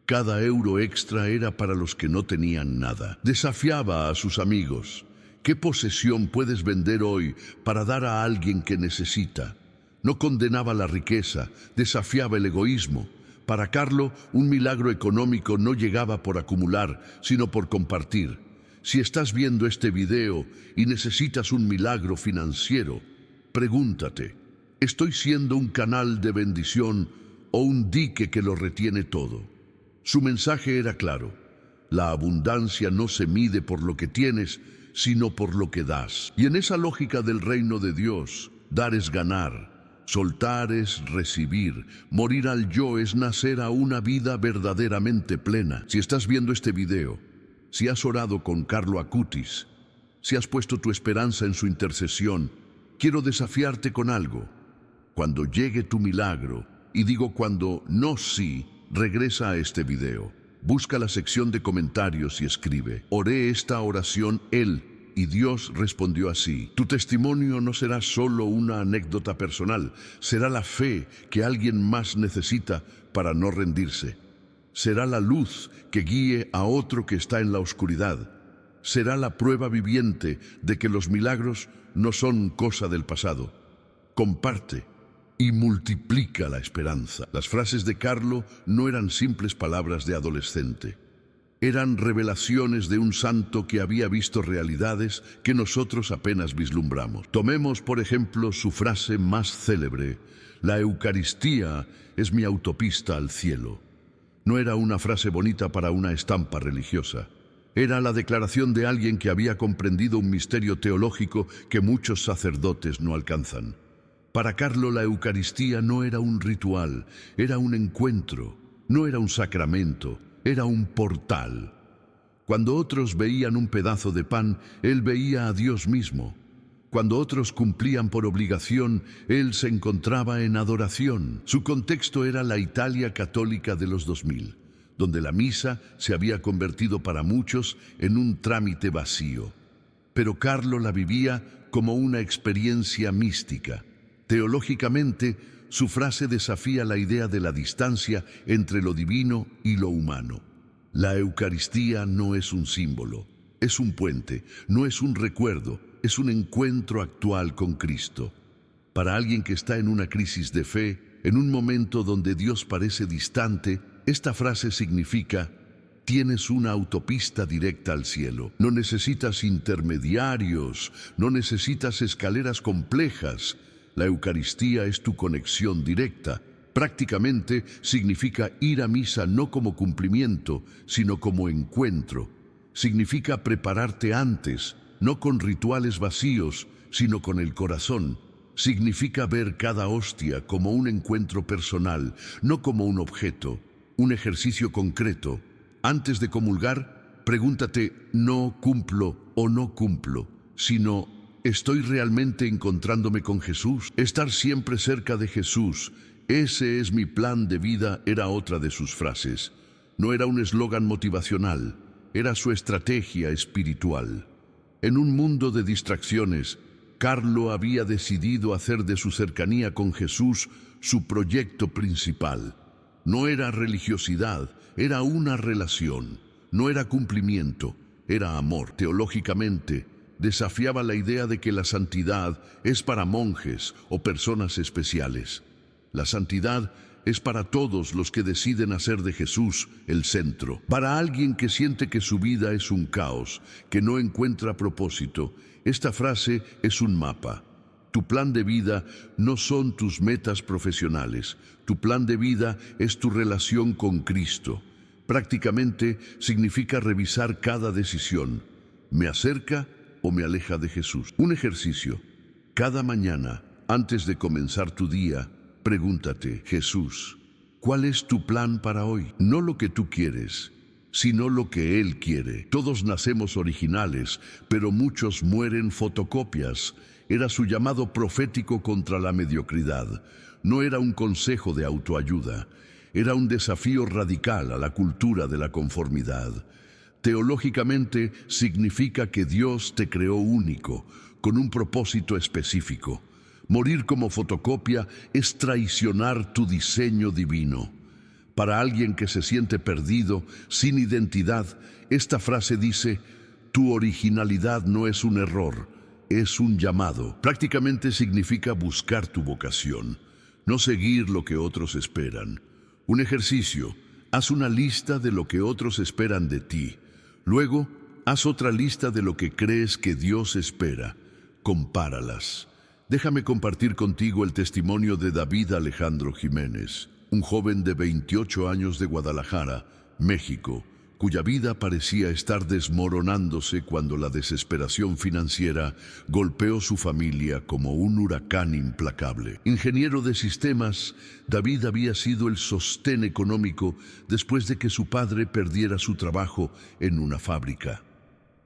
Cada euro extra era para los que no tenían nada. Desafiaba a sus amigos. ¿Qué posesión puedes vender hoy para dar a alguien que necesita? No condenaba la riqueza, desafiaba el egoísmo. Para Carlo, un milagro económico no llegaba por acumular, sino por compartir. Si estás viendo este video y necesitas un milagro financiero, pregúntate, ¿estoy siendo un canal de bendición o un dique que lo retiene todo? Su mensaje era claro. La abundancia no se mide por lo que tienes, sino por lo que das. Y en esa lógica del reino de Dios, dar es ganar. Soltar es recibir, morir al yo es nacer a una vida verdaderamente plena. Si estás viendo este video, si has orado con Carlo Acutis, si has puesto tu esperanza en su intercesión, quiero desafiarte con algo. Cuando llegue tu milagro, y digo cuando no sí, regresa a este video. Busca la sección de comentarios y escribe: oré esta oración y Dios respondió así. Tu testimonio no será solo una anécdota personal, será la fe que alguien más necesita para no rendirse. Será la luz que guíe a otro que está en la oscuridad. Será la prueba viviente de que los milagros no son cosa del pasado. Comparte y multiplica la esperanza. Las frases de Carlo no eran simples palabras de adolescente. Eran revelaciones de un santo que había visto realidades que nosotros apenas vislumbramos. Tomemos, por ejemplo, su frase más célebre: la Eucaristía es mi autopista al cielo. No era una frase bonita para una estampa religiosa. Era la declaración de alguien que había comprendido un misterio teológico que muchos sacerdotes no alcanzan. Para Carlo, la Eucaristía no era un ritual, era un encuentro, no era un sacramento, era un portal. Cuando otros veían un pedazo de pan, él veía a Dios mismo. Cuando otros cumplían por obligación, él se encontraba en adoración. Su contexto era la Italia católica de los 2000, donde la misa se había convertido para muchos en un trámite vacío. Pero Carlo la vivía como una experiencia mística. Teológicamente, su frase desafía la idea de la distancia entre lo divino y lo humano. La Eucaristía no es un símbolo, es un puente, no es un recuerdo, es un encuentro actual con Cristo. Para alguien que está en una crisis de fe, en un momento donde Dios parece distante, esta frase significa: tienes una autopista directa al cielo. No necesitas intermediarios, no necesitas escaleras complejas. La Eucaristía es tu conexión directa. Prácticamente significa ir a misa no como cumplimiento, sino como encuentro. Significa prepararte antes, no con rituales vacíos, sino con el corazón. Significa ver cada hostia como un encuentro personal, no como un objeto, un ejercicio concreto. Antes de comulgar, pregúntate: ¿no cumplo o no cumplo?, sino: ¿estoy realmente encontrándome con Jesús? Estar siempre cerca de Jesús, ese es mi plan de vida, era otra de sus frases. No era un eslogan motivacional, era su estrategia espiritual. En un mundo de distracciones, Carlo había decidido hacer de su cercanía con Jesús su proyecto principal. No era religiosidad, era una relación. No era cumplimiento, era amor. Teológicamente, desafiaba la idea de que la santidad es para monjes o personas especiales. La santidad es para todos los que deciden hacer de Jesús el centro. Para alguien que siente que su vida es un caos, que no encuentra propósito, esta frase es un mapa. Tu plan de vida no son tus metas profesionales. Tu plan de vida es tu relación con Cristo. Prácticamente significa revisar cada decisión. ¿Me acerca o me aleja de Jesús? Un ejercicio. Cada mañana, antes de comenzar tu día, pregúntate: Jesús, ¿cuál es tu plan para hoy? No lo que tú quieres, sino lo que Él quiere. Todos nacemos originales, pero muchos mueren fotocopias. Era su llamado profético contra la mediocridad. No era un consejo de autoayuda. Era un desafío radical a la cultura de la conformidad. Teológicamente significa que Dios te creó único, con un propósito específico. Morir como fotocopia es traicionar tu diseño divino. Para alguien que se siente perdido, sin identidad, esta frase dice: tu originalidad no es un error, es un llamado. Prácticamente significa buscar tu vocación, no seguir lo que otros esperan. Un ejercicio: haz una lista de lo que otros esperan de ti. Luego, haz otra lista de lo que crees que Dios espera. Compáralas. Déjame compartir contigo el testimonio de David Alejandro Jiménez, un joven de 28 años de Guadalajara, México, cuya vida parecía estar desmoronándose cuando la desesperación financiera golpeó su familia como un huracán implacable. Ingeniero de sistemas, David había sido el sostén económico después de que su padre perdiera su trabajo en una fábrica.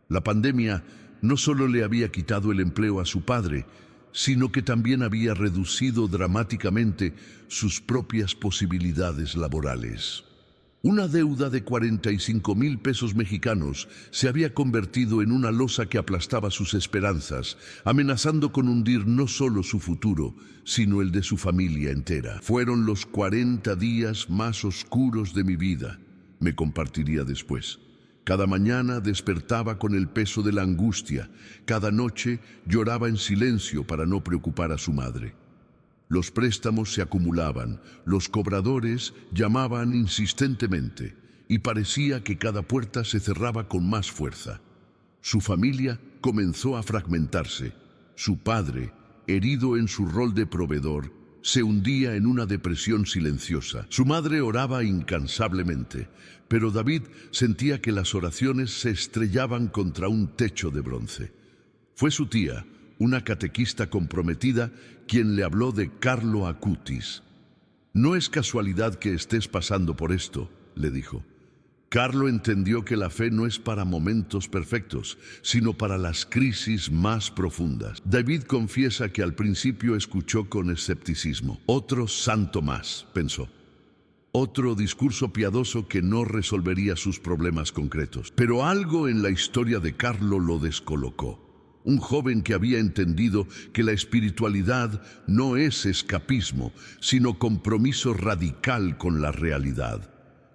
La pandemia no solo le había quitado el empleo a su padre, sino que también había reducido dramáticamente sus propias posibilidades laborales. Una deuda de 45,000 pesos mexicanos se había convertido en una losa que aplastaba sus esperanzas, amenazando con hundir no solo su futuro, sino el de su familia entera. Fueron los 40 días más oscuros de mi vida, me compartiría después. Cada mañana despertaba con el peso de la angustia, cada noche lloraba en silencio para no preocupar a su madre. Los préstamos se acumulaban, los cobradores llamaban insistentemente y parecía que cada puerta se cerraba con más fuerza. Su familia comenzó a fragmentarse. Su padre, herido en su rol de proveedor, se hundía en una depresión silenciosa. Su madre oraba incansablemente, pero David sentía que las oraciones se estrellaban contra un techo de bronce. Fue su tía, una catequista comprometida, quien le habló de Carlo Acutis. «No es casualidad que estés pasando por esto», le dijo. Carlo entendió que la fe no es para momentos perfectos, sino para las crisis más profundas. David confiesa que al principio escuchó con escepticismo. Otro santo más, pensó. Otro discurso piadoso que no resolvería sus problemas concretos. Pero algo en la historia de Carlo lo descolocó. Un joven que había entendido que la espiritualidad no es escapismo, sino compromiso radical con la realidad.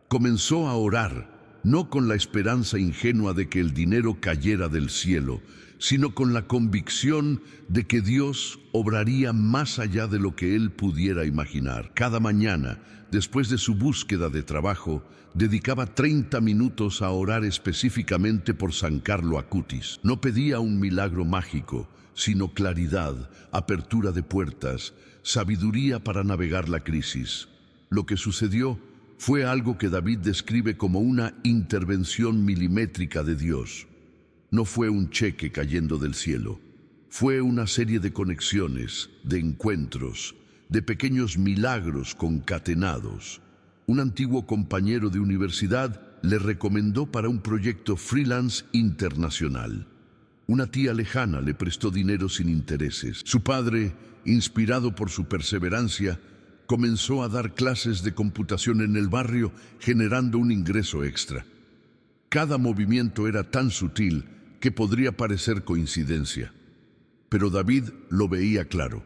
Comenzó a orar, no con la esperanza ingenua de que el dinero cayera del cielo, sino con la convicción de que Dios obraría más allá de lo que él pudiera imaginar. Cada mañana, después de su búsqueda de trabajo, dedicaba 30 minutos a orar específicamente por San Carlo Acutis. No pedía un milagro mágico, sino claridad, apertura de puertas, sabiduría para navegar la crisis. Lo que sucedió fue algo que David describe como una intervención milimétrica de Dios. No fue un cheque cayendo del cielo. Fue una serie de conexiones, de encuentros, de pequeños milagros concatenados. Un antiguo compañero de universidad le recomendó para un proyecto freelance internacional. Una tía lejana le prestó dinero sin intereses. Su padre, inspirado por su perseverancia, comenzó a dar clases de computación en el barrio, generando un ingreso extra. Cada movimiento era tan sutil que podría parecer coincidencia. Pero David lo veía claro.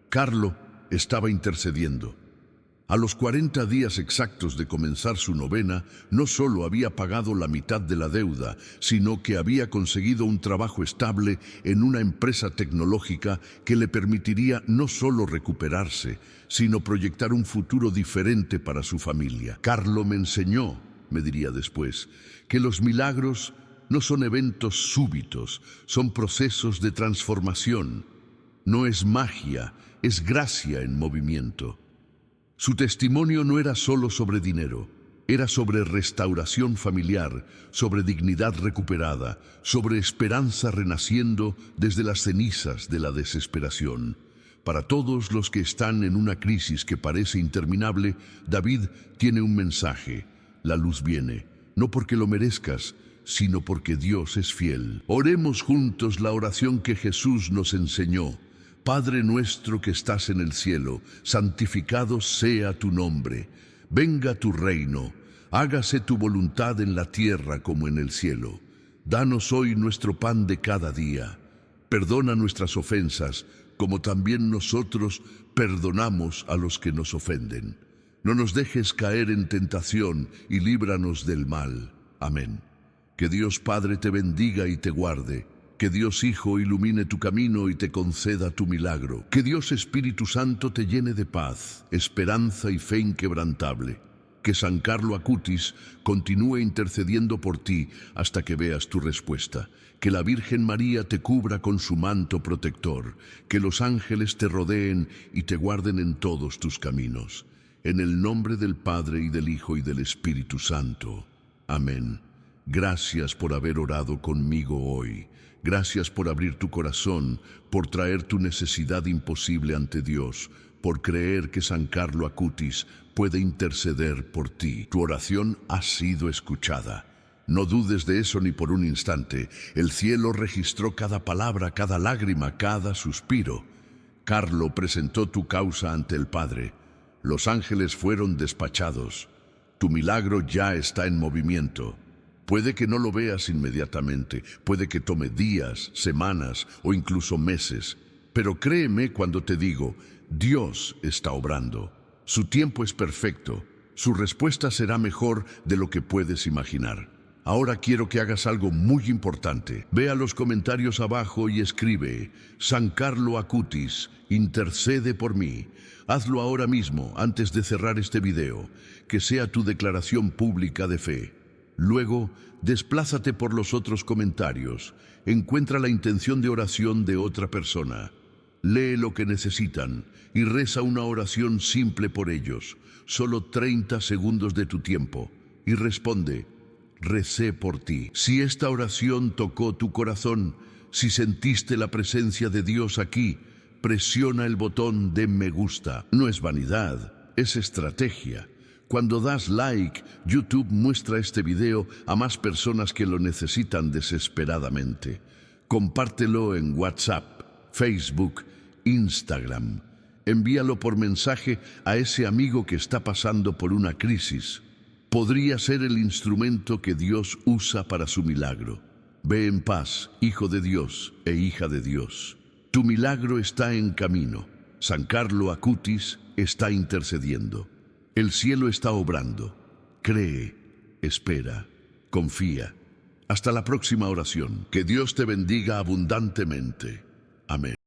Carlo estaba intercediendo. A los 40 días exactos de comenzar su novena, no solo había pagado la mitad de la deuda, sino que había conseguido un trabajo estable en una empresa tecnológica que le permitiría no solo recuperarse, sino proyectar un futuro diferente para su familia. Carlo me enseñó, me diría después, que los milagros no son eventos súbitos, son procesos de transformación. No es magia, es gracia en movimiento. Su testimonio no era solo sobre dinero, era sobre restauración familiar, sobre dignidad recuperada, sobre esperanza renaciendo desde las cenizas de la desesperación. Para todos los que están en una crisis que parece interminable, David tiene un mensaje. La luz viene, no porque lo merezcas, sino porque Dios es fiel. Oremos juntos la oración que Jesús nos enseñó. Padre nuestro que estás en el cielo, santificado sea tu nombre. Venga tu reino, hágase tu voluntad en la tierra como en el cielo. Danos hoy nuestro pan de cada día. Perdona nuestras ofensas, como también nosotros perdonamos a los que nos ofenden. No nos dejes caer en tentación y líbranos del mal. Amén. Que Dios Padre te bendiga y te guarde. Que Dios Hijo ilumine tu camino y te conceda tu milagro. Que Dios Espíritu Santo te llene de paz, esperanza y fe inquebrantable. Que San Carlo Acutis continúe intercediendo por ti hasta que veas tu respuesta. Que la Virgen María te cubra con su manto protector. Que los ángeles te rodeen y te guarden en todos tus caminos. En el nombre del Padre y del Hijo y del Espíritu Santo. Amén. Gracias por haber orado conmigo hoy. Gracias por abrir tu corazón, por traer tu necesidad imposible ante Dios, por creer que San Carlo Acutis puede interceder por ti. Tu oración ha sido escuchada. No dudes de eso ni por un instante. El cielo registró cada palabra, cada lágrima, cada suspiro. Carlo presentó tu causa ante el Padre. Los ángeles fueron despachados. Tu milagro ya está en movimiento. Puede que no lo veas inmediatamente, puede que tome días, semanas o incluso meses, pero créeme cuando te digo, Dios está obrando. Su tiempo es perfecto, su respuesta será mejor de lo que puedes imaginar. Ahora quiero que hagas algo muy importante. Ve a los comentarios abajo y escribe, San Carlo Acutis, intercede por mí. Hazlo ahora mismo, antes de cerrar este video, que sea tu declaración pública de fe. Luego, desplázate por los otros comentarios, encuentra la intención de oración de otra persona. Lee lo que necesitan y reza una oración simple por ellos, solo 30 segundos de tu tiempo, y responde, recé por ti. Si esta oración tocó tu corazón, si sentiste la presencia de Dios aquí, presiona el botón de me gusta. No es vanidad, es estrategia. Cuando das like, YouTube muestra este video a más personas que lo necesitan desesperadamente. Compártelo en WhatsApp, Facebook, Instagram. Envíalo por mensaje a ese amigo que está pasando por una crisis. Podría ser el instrumento que Dios usa para su milagro. Ve en paz, hijo de Dios e hija de Dios. Tu milagro está en camino. San Carlo Acutis está intercediendo. El cielo está obrando. Cree, espera, confía. Hasta la próxima oración. Que Dios te bendiga abundantemente. Amén.